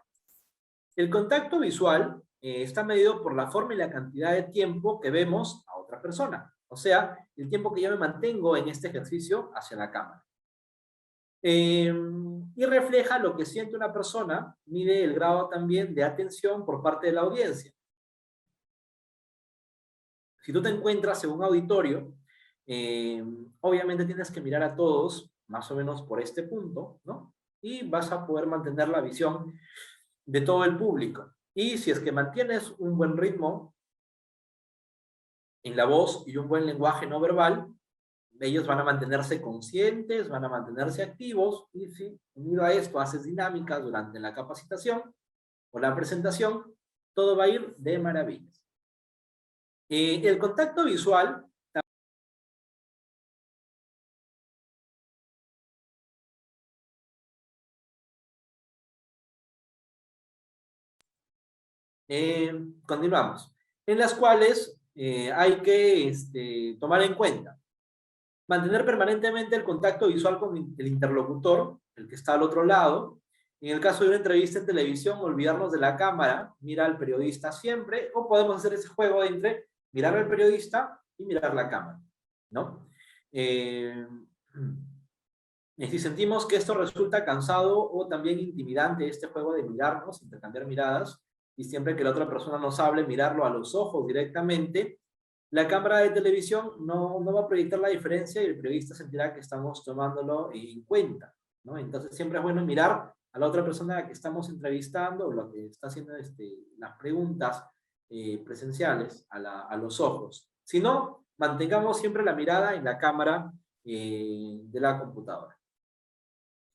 El contacto visual está medido por la forma y la cantidad de tiempo que vemos a otra persona. O sea, el tiempo que yo me mantengo en este ejercicio hacia la cámara. Y refleja lo que siente una persona, mide el grado también de atención por parte de la audiencia. Si tú te encuentras en un auditorio, obviamente tienes que mirar a todos, más o menos por este punto, ¿no? Y vas a poder mantener la visión de todo el público. Y si es que mantienes un buen ritmo en la voz y un buen lenguaje no verbal, ellos van a mantenerse conscientes, van a mantenerse activos, y si unido a esto haces dinámicas durante la capacitación o la presentación, todo va a ir de maravillas. El contacto visual continuamos, en las cuales hay que tomar en cuenta mantener permanentemente el contacto visual con el interlocutor, el que está al otro lado. En el caso de una entrevista en televisión, olvidarnos de la cámara, mirar al periodista siempre, o podemos hacer ese juego entre mirar al periodista y mirar la cámara, ¿no? Y si sentimos que esto resulta cansado o también intimidante, este juego de mirarnos, intercambiar miradas, y siempre que la otra persona nos hable, mirarlo a los ojos directamente, la cámara de televisión no va a proyectar la diferencia y el periodista sentirá que estamos tomándolo en cuenta, ¿no? Entonces siempre es bueno mirar a la otra persona que estamos entrevistando, o lo que está haciendo las preguntas presenciales a los ojos. Si no, mantengamos siempre la mirada en la cámara de la computadora.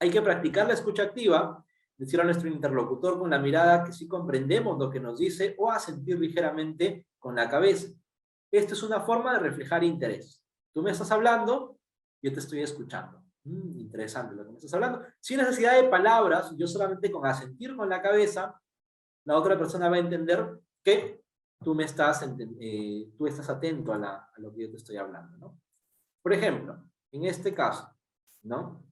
Hay que practicar la escucha activa, decir a nuestro interlocutor con la mirada que sí comprendemos lo que nos dice, o asentir ligeramente con la cabeza. Esta es una forma de reflejar interés. Tú me estás hablando, yo te estoy escuchando. Interesante lo que me estás hablando. Sin necesidad de palabras, yo solamente con asentir con la cabeza, la otra persona va a entender que tú estás atento a lo que yo te estoy hablando, ¿no? Por ejemplo, en este caso, ¿no?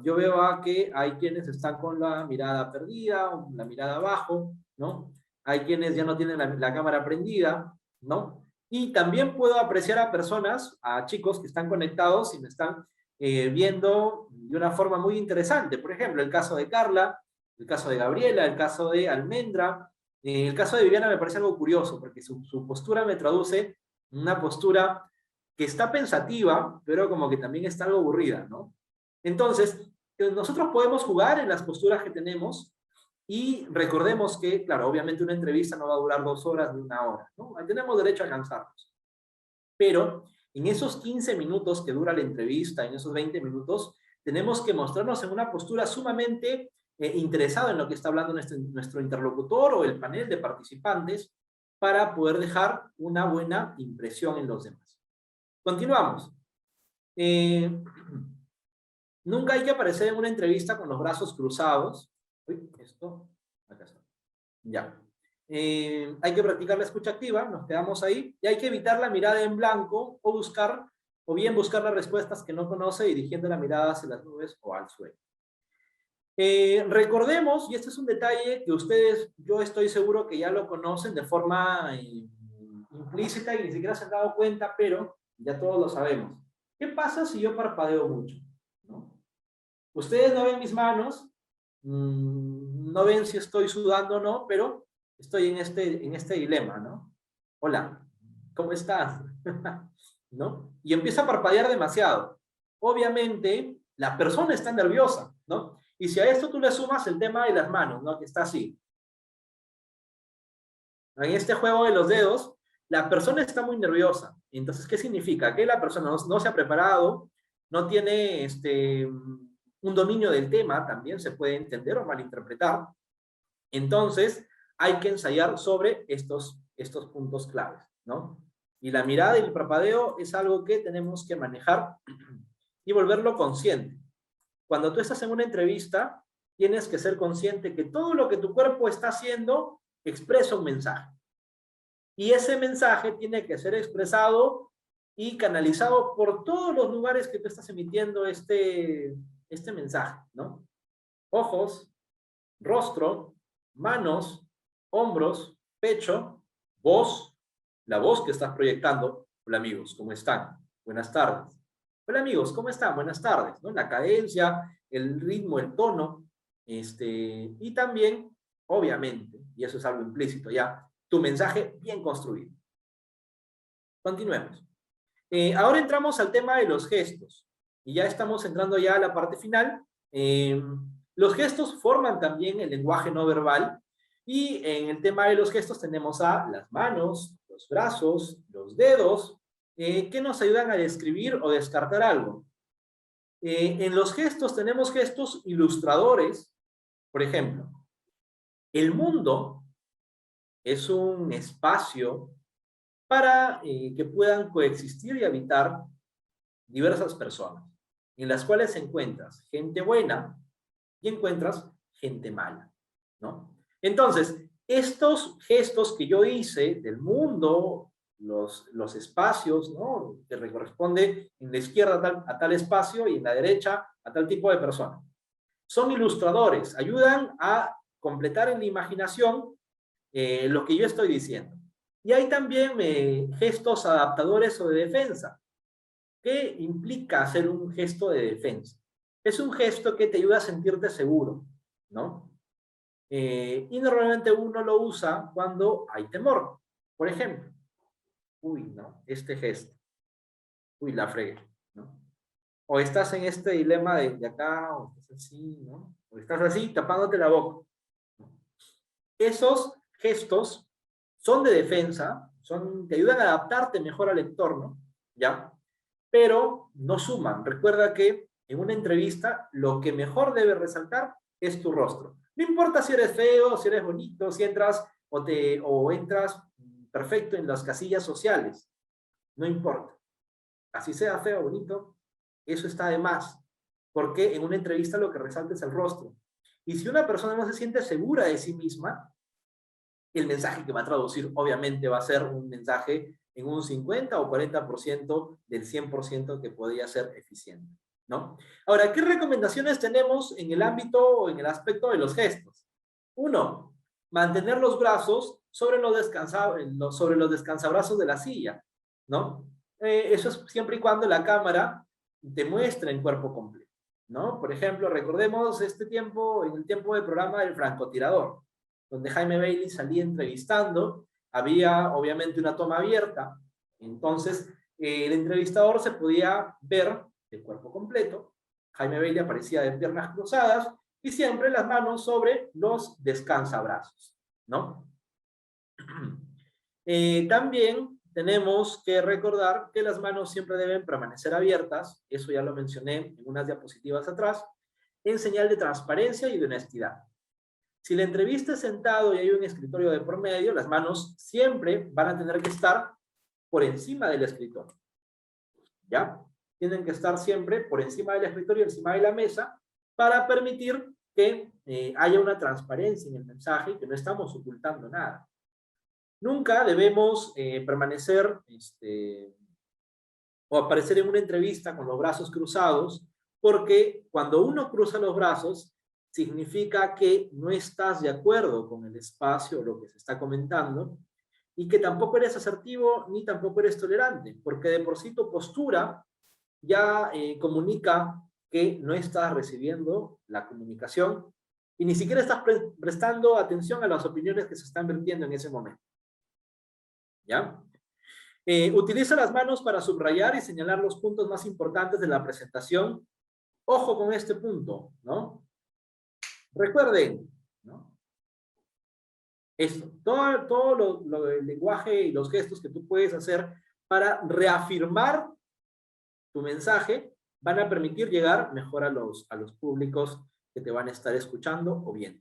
Yo veo que hay quienes están con la mirada perdida, o la mirada abajo, ¿no? Hay quienes ya no tienen la cámara prendida, ¿no? Y también puedo apreciar a personas, a chicos que están conectados y me están viendo de una forma muy interesante. Por ejemplo, el caso de Carla, el caso de Gabriela, el caso de Almendra. El caso de Viviana me parece algo curioso, porque su postura me traduce una postura que está pensativa, pero como que también está algo aburrida, ¿no? Entonces, nosotros podemos jugar en las posturas que tenemos, y recordemos que, claro, obviamente una entrevista no va a durar 2 horas ni 1 hora, ¿no? Tenemos derecho a cansarnos. Pero en esos 15 minutos que dura la entrevista, en esos 20 minutos, tenemos que mostrarnos en una postura sumamente interesado en lo que está hablando nuestro interlocutor o el panel de participantes, para poder dejar una buena impresión en los demás. Continuamos. Nunca hay que aparecer en una entrevista con los brazos cruzados. Uy, esto, acá está. Ya. Hay que practicar la escucha activa, nos quedamos ahí, y hay que evitar la mirada en blanco, o bien buscar las respuestas que no conoce, dirigiendo la mirada hacia las nubes o al suelo. Recordemos, y este es un detalle que ustedes, yo estoy seguro que ya lo conocen de forma implícita y ni siquiera se han dado cuenta, pero ya todos lo sabemos. ¿Qué pasa si yo parpadeo mucho? ¿No? Ustedes no ven mis manos, no ven si estoy sudando o no, pero estoy en este dilema, ¿no? Hola, ¿cómo estás? ¿No? Y empieza a parpadear demasiado. Obviamente, la persona está nerviosa, ¿no? Y si a esto tú le sumas el tema de las manos, ¿no? Que está así. En este juego de los dedos, la persona está muy nerviosa. Entonces, ¿qué significa? Que la persona no se ha preparado, no tiene un dominio del tema, también se puede entender o malinterpretar. Entonces, hay que ensayar sobre estos puntos claves, ¿no? Y la mirada y el parpadeo es algo que tenemos que manejar y volverlo consciente. Cuando tú estás en una entrevista, tienes que ser consciente que todo lo que tu cuerpo está haciendo expresa un mensaje. Y ese mensaje tiene que ser expresado y canalizado por todos los lugares que tú estás emitiendo este mensaje, ¿no? Ojos, rostro, manos, hombros, pecho, voz, la voz que estás proyectando. Hola amigos, ¿cómo están? Buenas tardes. Hola amigos, ¿cómo están? Buenas tardes, ¿no? La cadencia, el ritmo, el tono, y también, obviamente, y eso es algo implícito ya, tu mensaje bien construido. Continuemos. Ahora entramos al tema de los gestos, y ya estamos entrando ya a la parte final. Los gestos forman también el lenguaje no verbal, y en el tema de los gestos tenemos a las manos, los brazos, los dedos, que nos ayudan a describir o descartar algo. En los gestos tenemos gestos ilustradores. Por ejemplo, el mundo es un espacio para que puedan coexistir y habitar diversas personas, en las cuales encuentras gente buena y encuentras gente mala, ¿no? Entonces, estos gestos que yo hice del mundo, los espacios, ¿no? Que corresponde en la izquierda a tal espacio y en la derecha a tal tipo de persona. Son ilustradores, ayudan a completar en la imaginación lo que yo estoy diciendo. Y hay también gestos adaptadores o de defensa. ¿Qué implica hacer un gesto de defensa? Es un gesto que te ayuda a sentirte seguro, ¿no? Y normalmente uno lo usa cuando hay temor. Por ejemplo, uy, ¿no? Este gesto. Uy, la fregué, ¿no? O estás en este dilema de acá, o estás así, ¿no? O estás así, tapándote la boca. Esos gestos son de defensa, te ayudan a adaptarte mejor al entorno, ¿ya? Pero no suman. Recuerda que en una entrevista lo que mejor debe resaltar es tu rostro. No importa si eres feo, si eres bonito, si entras o entras perfecto en las casillas sociales. No importa. Así sea feo o bonito, eso está de más. Porque en una entrevista lo que resalta es el rostro. Y si una persona no se siente segura de sí misma, el mensaje que va a traducir obviamente va a ser un mensaje en un 50 o 40% del 100% que podría ser eficiente, ¿no? Ahora, ¿qué recomendaciones tenemos en el ámbito o en el aspecto de los gestos? Uno, mantener los brazos sobre los descansabrazos de la silla, ¿no? Eso es siempre y cuando la cámara te muestre en cuerpo completo, ¿no? Por ejemplo, recordemos en el tiempo del programa del francotirador, donde Jaime Bailey salía entrevistando, había obviamente una toma abierta, entonces el entrevistador se podía ver de cuerpo completo, Jaime Bailey aparecía de piernas cruzadas y siempre las manos sobre los descansabrazos, ¿no? También tenemos que recordar que las manos siempre deben permanecer abiertas, eso ya lo mencioné en unas diapositivas atrás, en señal de transparencia y de honestidad. Si la entrevista es sentado y hay un escritorio de por medio, las manos siempre van a tener que estar por encima del escritorio. ¿Ya? Tienen que estar siempre por encima del escritorio, encima de la mesa, para permitir que haya una transparencia en el mensaje y que no estamos ocultando nada. Nunca debemos permanecer o aparecer en una entrevista con los brazos cruzados, porque cuando uno cruza los brazos, significa que no estás de acuerdo con el espacio o lo que se está comentando, y que tampoco eres asertivo ni tampoco eres tolerante, porque de por sí tu postura ya comunica que no estás recibiendo la comunicación y ni siquiera estás prestando atención a las opiniones que se están vertiendo en ese momento. ¿Ya? Utiliza las manos para subrayar y señalar los puntos más importantes de la presentación. Ojo con este punto, ¿no? Recuerden, ¿no? Esto, todo el lenguaje y los gestos que tú puedes hacer para reafirmar tu mensaje van a permitir llegar mejor a los públicos que te van a estar escuchando o viendo.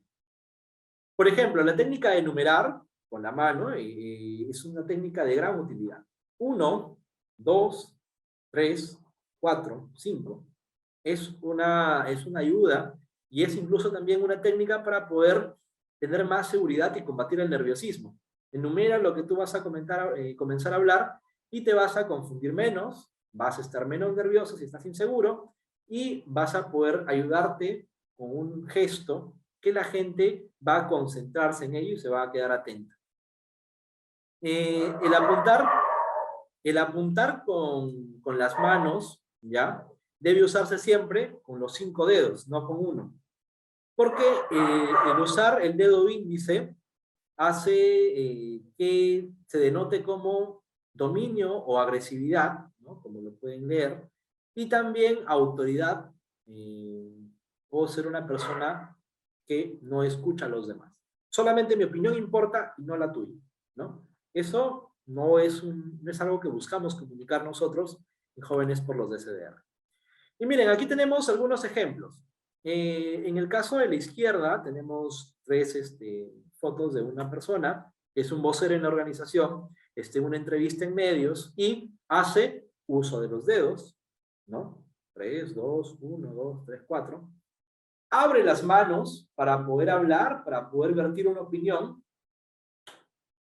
Por ejemplo, la técnica de enumerar con la mano es una técnica de gran utilidad. 1, 2, 3, 4, 5. Es una ayuda y es incluso también una técnica para poder tener más seguridad y combatir el nerviosismo. Enumera lo que tú vas a comenzar a hablar y te vas a confundir menos, vas a estar menos nervioso si estás inseguro y vas a poder ayudarte con un gesto que la gente va a concentrarse en ello y se va a quedar atenta. El apuntar con las manos, ¿ya? Debe usarse siempre con los 5 dedos, no con uno. Porque el usar el dedo índice hace que se denote como dominio o agresividad, ¿no? Como lo pueden leer, y también autoridad, o ser una persona que no escucha a los demás. Solamente mi opinión importa y no la tuya, ¿no? Eso no es algo que buscamos comunicar nosotros en Jóvenes por los DCDR. Y miren, aquí tenemos algunos ejemplos. En el caso de la izquierda tenemos 3 fotos de una persona que es un vocero en la organización, una entrevista en medios y hace uso de los dedos, ¿no? 3, 2, 1, 2, 3, 4. Abre las manos para poder hablar, para poder vertir una opinión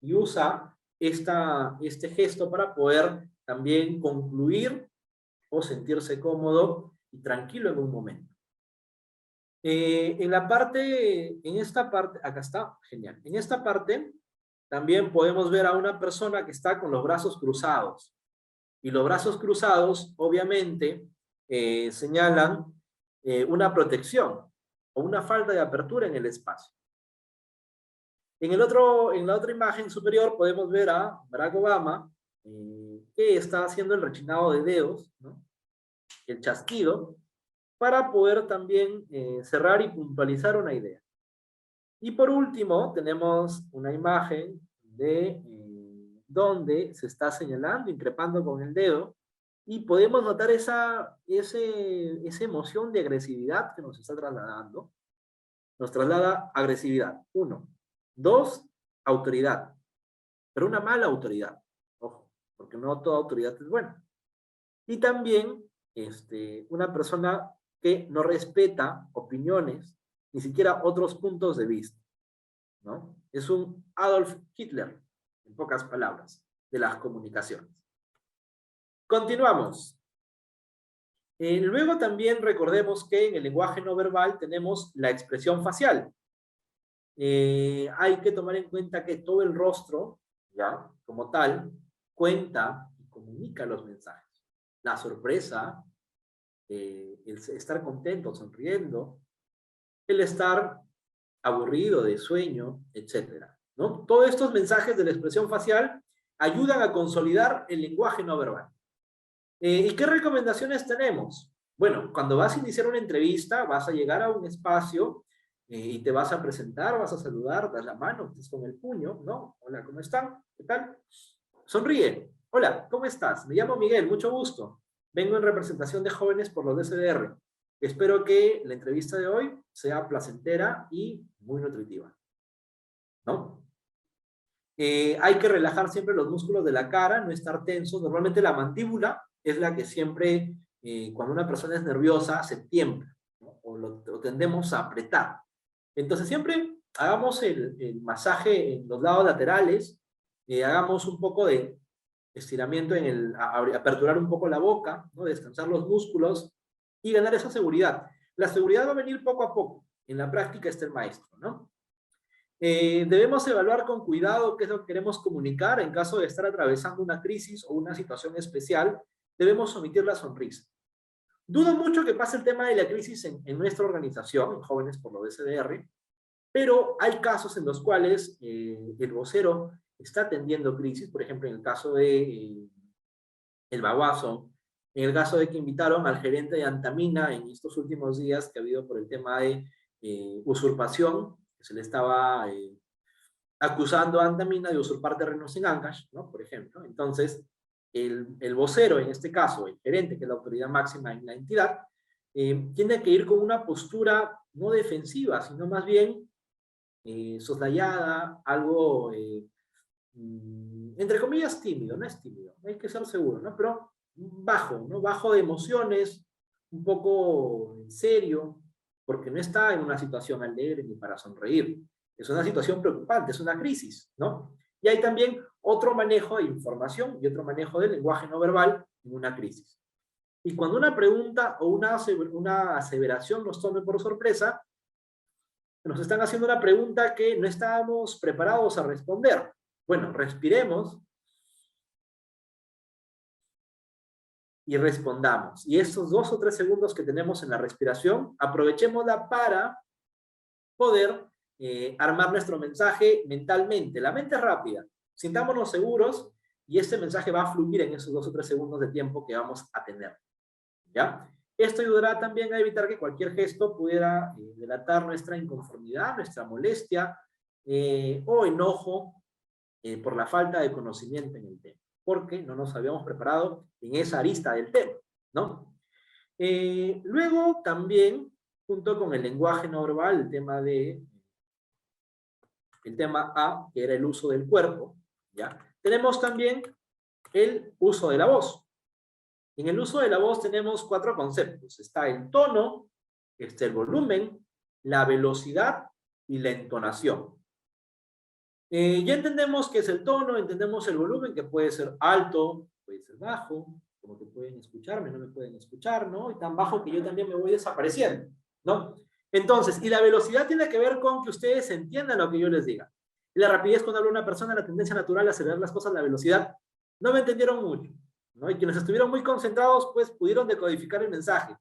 y usa este gesto para poder también concluir o sentirse cómodo y tranquilo en un momento. En esta parte, acá está, genial. En esta parte también podemos ver a una persona que está con los brazos cruzados. Y los brazos cruzados, obviamente, señalan una protección o una falta de apertura en el espacio. En la otra imagen superior podemos ver a Barack Obama, que está haciendo el rechinado de dedos, ¿no? El chasquido, para poder también cerrar y puntualizar una idea. Y por último, tenemos una imagen de donde se está señalando, increpando con el dedo, y podemos notar esa emoción de agresividad que nos está trasladando. Nos traslada agresividad, 1. 2, autoridad, pero una mala autoridad, ojo, porque no toda autoridad es buena. Y también una persona que no respeta opiniones, ni siquiera otros puntos de vista, ¿no? Es un Adolf Hitler, en pocas palabras, de las comunicaciones. Continuamos. Luego también recordemos que en el lenguaje no verbal tenemos la expresión facial. Hay que tomar en cuenta que todo el rostro, ¿ya? Como tal, cuenta y comunica los mensajes. La sorpresa, el estar contento, sonriendo, el estar aburrido, de sueño, etc., ¿no? Todos estos mensajes de la expresión facial ayudan a consolidar el lenguaje no verbal. ¿Y qué recomendaciones tenemos? Bueno, cuando vas a iniciar una entrevista, vas a llegar a un espacio y te vas a presentar, vas a saludar, das la mano, estás con el puño, ¿no? Hola, ¿cómo están? ¿Qué tal? Sonríe. Hola, ¿cómo estás? Me llamo Miguel, mucho gusto. Vengo en representación de Jóvenes por los DCDR. Espero que la entrevista de hoy sea placentera y muy nutritiva, ¿no? Hay que relajar siempre los músculos de la cara, no estar tensos. Normalmente la mandíbula es la que siempre, cuando una persona es nerviosa, se tiembla, ¿no? O lo tendemos a apretar. Entonces siempre hagamos el masaje en los lados laterales, hagamos un poco de estiramiento aperturar un poco la boca, ¿no? Descansar los músculos y ganar esa seguridad. La seguridad va a venir poco a poco. En la práctica está el maestro, ¿no? Debemos evaluar con cuidado qué es lo que queremos comunicar. En caso de estar atravesando una crisis o una situación especial, debemos omitir la sonrisa. Dudo mucho que pase el tema de la crisis en nuestra organización, en Jóvenes por lo DSDR, pero hay casos en los cuales el vocero está atendiendo crisis, por ejemplo, en el caso de el Baguazo, en el caso de que invitaron al gerente de Antamina en estos últimos días que ha habido por el tema de usurpación, que se le estaba acusando a Antamina de usurpar terrenos en Ancash, ¿no? Por ejemplo. Entonces, el vocero, en este caso, el gerente, que es la autoridad máxima en la entidad, tiene que ir con una postura no defensiva, sino más bien soslayada, algo, entre comillas, tímido, no es tímido, hay que ser seguro, ¿no? Pero bajo, ¿no? Bajo de emociones, un poco serio, porque no está en una situación alegre ni para sonreír. Es una situación preocupante, es una crisis, ¿no? Y hay también otro manejo de información y otro manejo del lenguaje no verbal en una crisis. Y cuando una pregunta o una aseveración nos tome por sorpresa, nos están haciendo una pregunta que no estábamos preparados a responder. Bueno, respiremos y respondamos. Y estos 2 o 3 segundos que tenemos en la respiración, aprovechémosla para poder armar nuestro mensaje mentalmente. La mente es rápida. Sintámonos seguros y este mensaje va a fluir en esos 2 o 3 segundos de tiempo que vamos a tener. ¿Ya? Esto ayudará también a evitar que cualquier gesto pudiera delatar nuestra inconformidad, nuestra molestia o enojo por la falta de conocimiento en el tema, porque no nos habíamos preparado en esa arista del tema, ¿no? Luego también, junto con el lenguaje no verbal, el tema A, que era el uso del cuerpo, ¿ya? Tenemos también el uso de la voz. En el uso de la voz tenemos 4 conceptos. Está el tono, está el volumen, la velocidad y la entonación. Ya entendemos qué es el tono, entendemos el volumen, que puede ser alto, puede ser bajo, como que pueden escucharme, no me pueden escuchar, ¿no? Y tan bajo que yo también me voy desapareciendo, ¿no? Entonces, y la velocidad tiene que ver con que ustedes entiendan lo que yo les diga. Y la rapidez, cuando habla una persona, la tendencia natural a acelerar las cosas, la velocidad, no me entendieron mucho, ¿no? Y quienes estuvieron muy concentrados, pues pudieron decodificar el mensaje.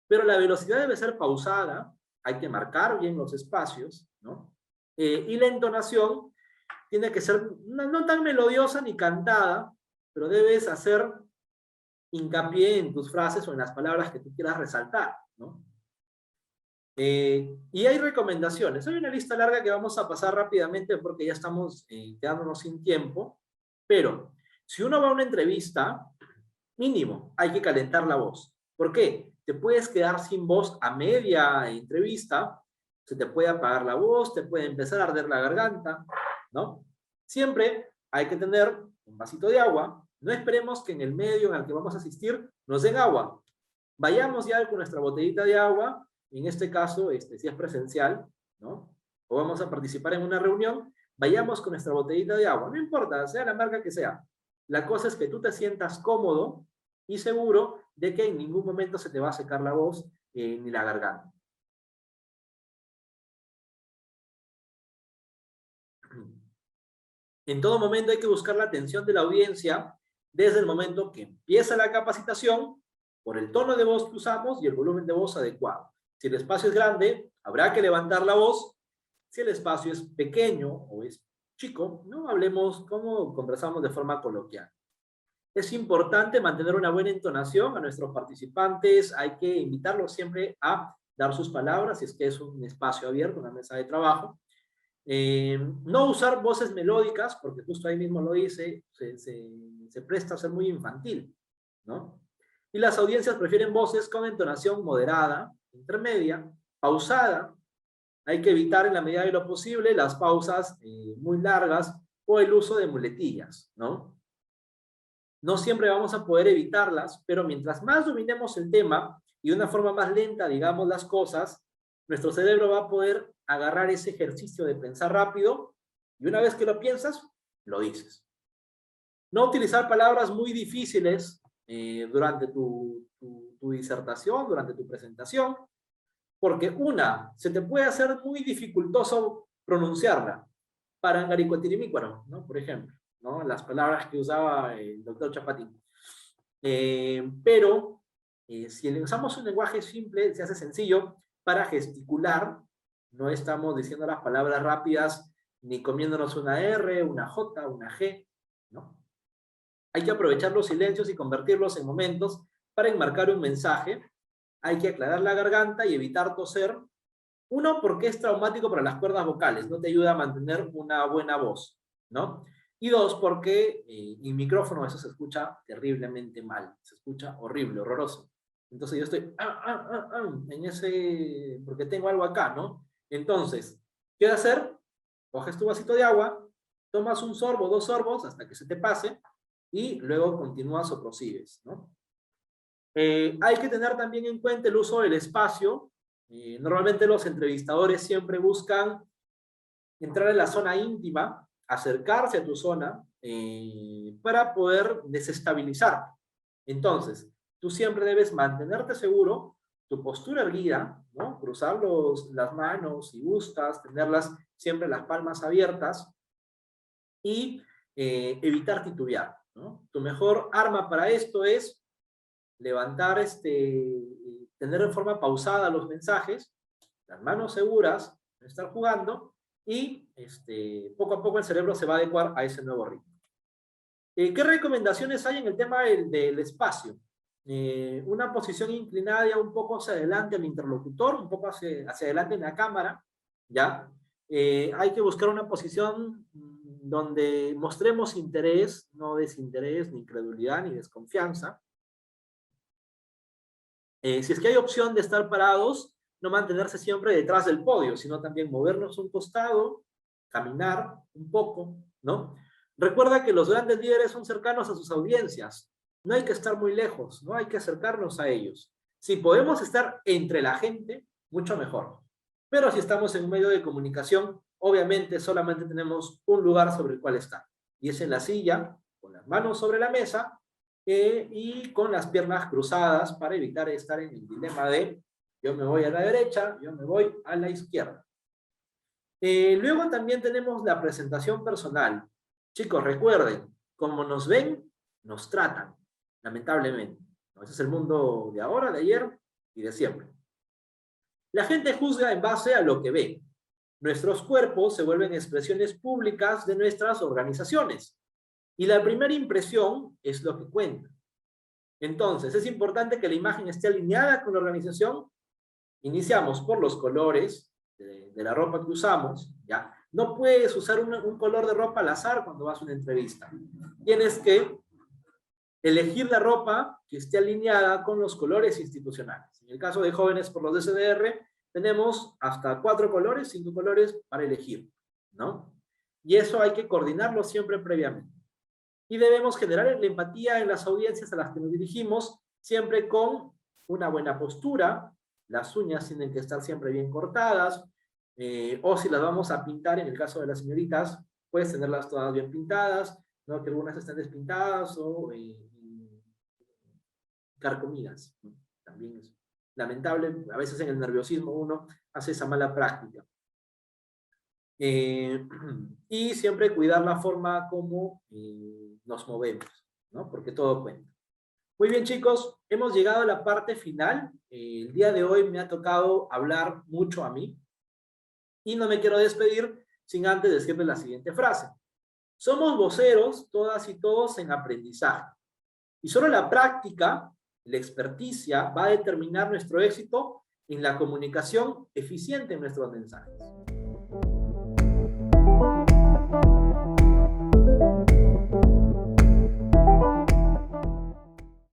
Pero la velocidad debe ser pausada, hay que marcar bien los espacios, ¿no? Y la entonación tiene que ser no tan melodiosa ni cantada, pero debes hacer hincapié en tus frases o en las palabras que tú quieras resaltar, ¿no? Y hay recomendaciones. Hay una lista larga que vamos a pasar rápidamente porque ya estamos quedándonos sin tiempo, pero si uno va a una entrevista, mínimo, hay que calentar la voz. ¿Por qué? Te puedes quedar sin voz a media entrevista, se te puede apagar la voz, te puede empezar a arder la garganta, ¿no? Siempre hay que tener un vasito de agua. No esperemos que en el medio en el que vamos a asistir nos den agua. Vayamos ya con nuestra botellita de agua, en este caso, si es presencial, ¿no? O vamos a participar en una reunión, vayamos con nuestra botellita de agua. No importa, sea la marca que sea. La cosa es que tú te sientas cómodo y seguro de que en ningún momento se te va a secar la voz ni la garganta. En todo momento hay que buscar la atención de la audiencia desde el momento que empieza la capacitación, por el tono de voz que usamos y el volumen de voz adecuado. Si el espacio es grande, habrá que levantar la voz. Si el espacio es pequeño o es chico, no hablemos como conversamos de forma coloquial. Es importante mantener una buena entonación a nuestros participantes. Hay que invitarlos siempre a dar sus palabras, si es que es un espacio abierto, una mesa de trabajo. No usar voces melódicas, porque justo ahí mismo lo dice, se presta a ser muy infantil, ¿no? Y las audiencias prefieren voces con entonación moderada, intermedia, pausada. Hay que evitar en la medida de lo posible las pausas muy largas o el uso de muletillas, ¿no? No siempre vamos a poder evitarlas, pero mientras más dominemos el tema y de una forma más lenta digamos las cosas, nuestro cerebro va a poder agarrar ese ejercicio de pensar rápido y una vez que lo piensas, lo dices. No utilizar palabras muy difíciles durante tu disertación, durante tu presentación, porque se te puede hacer muy dificultoso pronunciarla. Parangaricutirimícuaro, ¿no? Por ejemplo, ¿no? Las palabras que usaba el doctor Chapatín. Pero Si usamos un lenguaje simple, se hace sencillo para gesticular, no estamos diciendo las palabras rápidas ni comiéndonos una R, una J, una G, ¿no? Hay que aprovechar los silencios y convertirlos en momentos para enmarcar un mensaje. Hay que aclarar la garganta y evitar toser. Uno, porque es traumático para las cuerdas vocales, no te ayuda a mantener una buena voz, ¿no? Y dos, porque en micrófono eso se escucha terriblemente mal, se escucha horrible, horroroso. Entonces yo estoy en ese, porque tengo algo acá, ¿no? Entonces, ¿qué hacer? Coges tu vasito de agua, tomas un sorbo, 2 sorbos, hasta que se te pase, y luego continúas o prosigues, ¿no? Hay que tener también en cuenta el uso del espacio. Normalmente los entrevistadores siempre buscan entrar en la zona íntima, acercarse a tu zona, para poder desestabilizar. Entonces, tú siempre debes mantenerte seguro, tu postura erguida, ¿no? Cruzar las manos si gustas, tenerlas siempre las palmas abiertas y evitar titubear, ¿no? Tu mejor arma para esto es levantar, tener de forma pausada los mensajes, las manos seguras, no estar jugando, y poco a poco el cerebro se va a adecuar a ese nuevo ritmo. ¿Qué recomendaciones hay en el tema del espacio? Una posición inclinada ya un poco hacia adelante al interlocutor, un poco hacia adelante en la cámara, ¿ya? Hay que buscar una posición donde mostremos interés, no desinterés, ni incredulidad, ni desconfianza. Si es que hay opción de estar parados, no mantenerse siempre detrás del podio, sino también movernos un costado, caminar un poco, ¿no? Recuerda que los grandes líderes son cercanos a sus audiencias. No hay que estar muy lejos, ¿no? Hay que acercarnos a ellos. Si podemos estar entre la gente, mucho mejor. Pero si estamos en un medio de comunicación, obviamente solamente tenemos un lugar sobre el cual estar. Y es en la silla, con las manos sobre la mesa, y con las piernas cruzadas para evitar estar en el dilema de yo me voy a la derecha, yo me voy a la izquierda. Luego también tenemos la presentación personal. Chicos, recuerden, como nos ven, nos tratan, lamentablemente. Ese es el mundo de ahora, de ayer y de siempre. La gente juzga en base a lo que ve. Nuestros cuerpos se vuelven expresiones públicas de nuestras organizaciones. Y la primera impresión es lo que cuenta. Entonces, es importante que la imagen esté alineada con la organización. Iniciamos por los colores de la ropa que usamos, ¿ya? No puedes usar un color de ropa al azar cuando vas a una entrevista. Tienes que elegir la ropa que esté alineada con los colores institucionales. En el caso de jóvenes por los DCDR, tenemos hasta 4 colores, 5 colores para elegir, ¿no? Y eso hay que coordinarlo siempre previamente. Y debemos generar la empatía en las audiencias a las que nos dirigimos, siempre con una buena postura. Las uñas tienen que estar siempre bien cortadas, o si las vamos a pintar, en el caso de las señoritas, puedes tenerlas todas bien pintadas, no que algunas estén despintadas o carcomidas. También es lamentable, a veces en el nerviosismo uno hace esa mala práctica. Y siempre cuidar la forma como nos movemos, ¿no? Porque todo cuenta. Muy bien, chicos, hemos llegado a la parte final. El día de hoy me ha tocado hablar mucho a mí y no me quiero despedir sin antes decirles la siguiente frase. Somos voceros, todas y todos, en aprendizaje. Y solo la práctica, la experticia, va a determinar nuestro éxito en la comunicación eficiente en nuestros mensajes.